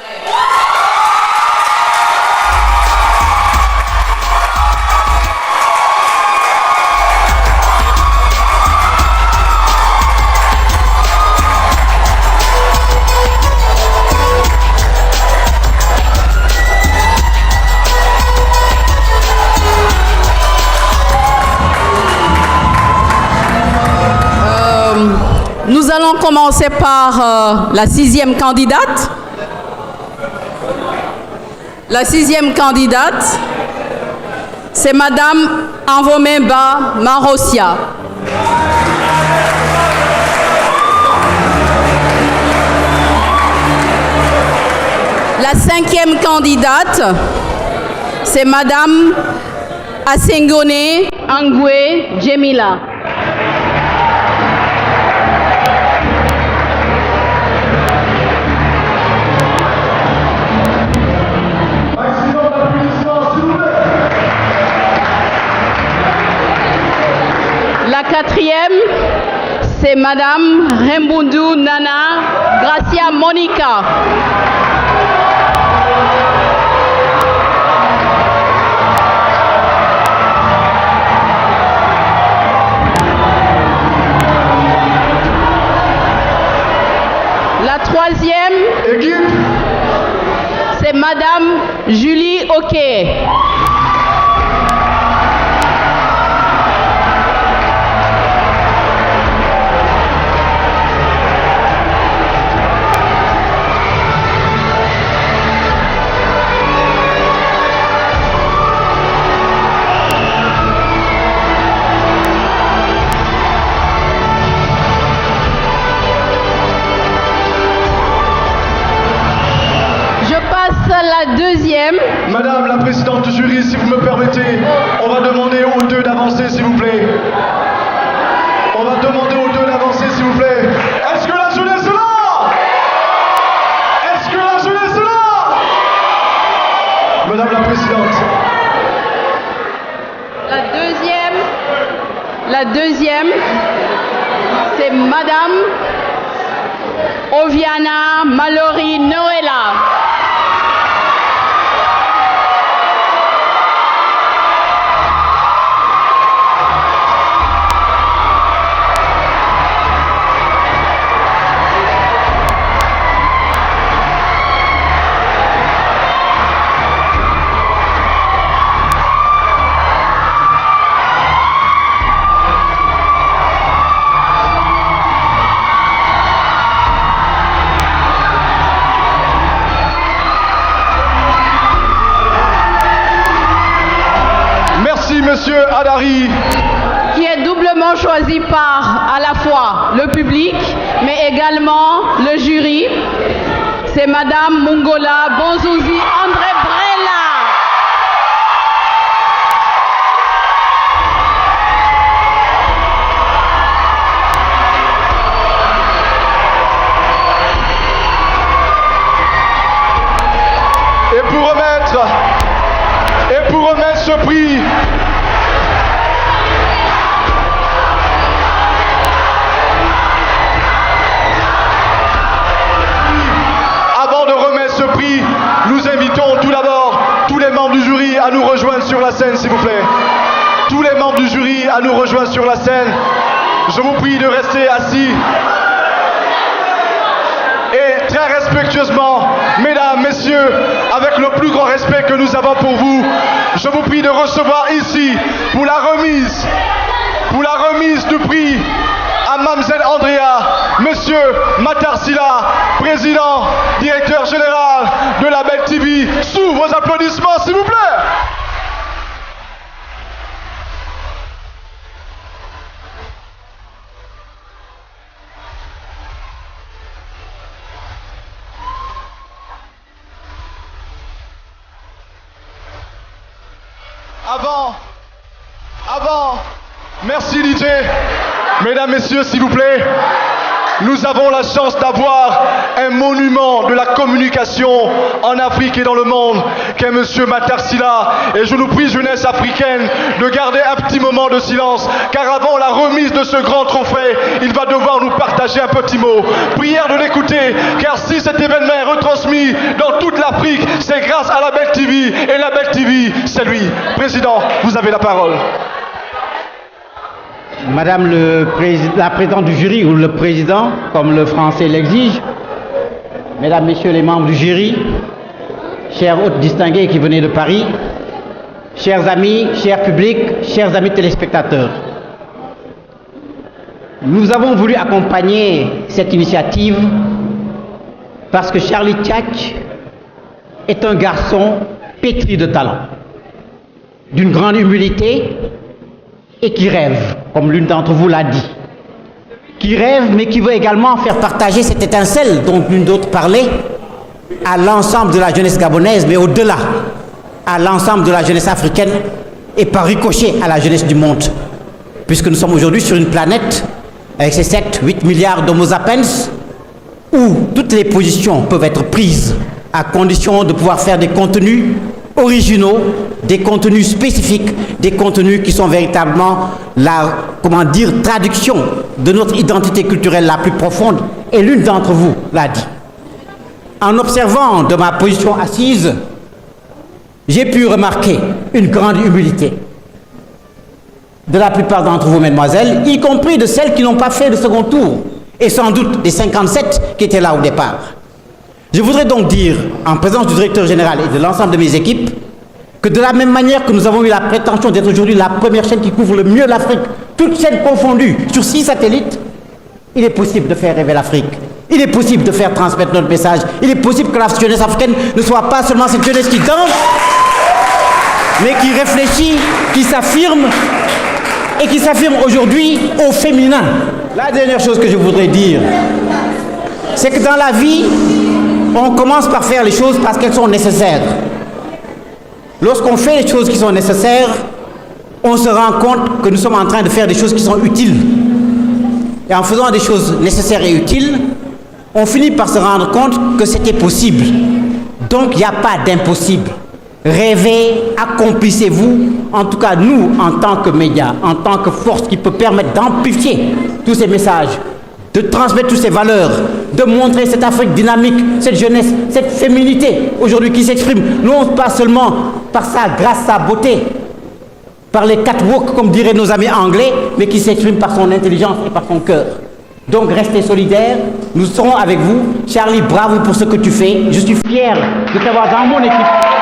Nous allons commencer par la 6e candidate. La 6e candidate, c'est Madame Anvomemba Marosia. La 5e candidate, c'est Madame Asengone Angwe Jemila. La 4e, c'est Madame Rembundu Nana Gracia Monica. La 3e, c'est Madame Julie Oquet. La 2e. Madame la présidente du jury, si vous me permettez, on va demander aux 2 d'avancer, s'il vous plaît. On va demander aux 2 d'avancer, s'il vous plaît. Est-ce que la jeunesse est là? La deuxième, c'est Madame Oviana Mallory Noëlla. Monsieur Adari, qui est doublement choisi par à la fois le public, mais également le jury. C'est Madame Mongola Bonzouzi André Brella. Et pour remettre ce prix, nous invitons tout d'abord tous les membres du jury à nous rejoindre sur la scène, s'il vous plaît. Tous les membres du jury à nous rejoindre sur la scène. Je vous prie de rester assis. Et très respectueusement, mesdames, messieurs, avec le plus grand respect que nous avons pour vous, je vous prie de recevoir ici, pour la remise du prix, à Mademoiselle Andrea, Monsieur Matarsila, président, directeur général de Label TV, sous vos applaudissements, s'il vous plaît. Merci DJ. Mesdames, messieurs, s'il vous plaît, nous avons la chance d'avoir un monument de la communication en Afrique et dans le monde, qu'est M. Matarsila. Et je nous prie, jeunesse africaine, de garder un petit moment de silence, car avant la remise de ce grand trophée, il va devoir nous partager un petit mot. Prière de l'écouter, car si cet événement est retransmis dans toute l'Afrique, c'est grâce à Label TV. Et Label TV, c'est lui. Président, vous avez la parole. Madame la présidente du jury, ou le président, comme le français l'exige, mesdames, messieurs les membres du jury, chers hôtes distingués qui venez de Paris, chers amis, chers publics, chers amis téléspectateurs, nous avons voulu accompagner cette initiative parce que Charlie Tchak est un garçon pétri de talent, d'une grande humilité, et qui rêve, comme l'une d'entre vous l'a dit. Qui rêve, mais qui veut également faire partager cette étincelle dont l'une d'autre parlait à l'ensemble de la jeunesse gabonaise, mais au-delà, à l'ensemble de la jeunesse africaine et par ricochet à la jeunesse du monde. Puisque nous sommes aujourd'hui sur une planète avec ses 7-8 milliards d'homo sapiens où toutes les positions peuvent être prises à condition de pouvoir faire des contenus originaux, des contenus spécifiques, des contenus qui sont véritablement la, traduction de notre identité culturelle la plus profonde, et l'une d'entre vous l'a dit. En observant de ma position assise, j'ai pu remarquer une grande humilité de la plupart d'entre vous, mesdemoiselles, y compris de celles qui n'ont pas fait le second tour, et sans doute des 57 qui étaient là au départ. Je voudrais donc dire, en présence du directeur général et de l'ensemble de mes équipes, que de la même manière que nous avons eu la prétention d'être aujourd'hui la première chaîne qui couvre le mieux l'Afrique, toutes chaînes confondues, sur 6 satellites, il est possible de faire rêver l'Afrique. Il est possible de faire transmettre notre message. Il est possible que la jeunesse africaine ne soit pas seulement cette jeunesse qui danse, mais qui réfléchit, qui s'affirme, et qui s'affirme aujourd'hui au féminin. La dernière chose que je voudrais dire, c'est que dans la vie, on commence par faire les choses parce qu'elles sont nécessaires. Lorsqu'on fait les choses qui sont nécessaires, on se rend compte que nous sommes en train de faire des choses qui sont utiles. Et en faisant des choses nécessaires et utiles, on finit par se rendre compte que c'était possible. Donc il n'y a pas d'impossible. Rêvez, accomplissez-vous, en tout cas nous, en tant que médias, en tant que force qui peut permettre d'amplifier tous ces messages, de transmettre toutes ces valeurs, de montrer cette Afrique dynamique, cette jeunesse, cette féminité aujourd'hui qui s'exprime, non pas seulement par sa grâce, sa beauté, par les catwalks comme diraient nos amis anglais, mais qui s'exprime par son intelligence et par son cœur. Donc restez solidaires, nous serons avec vous. Charlie, bravo pour ce que tu fais. Je suis fier de t'avoir dans mon équipe.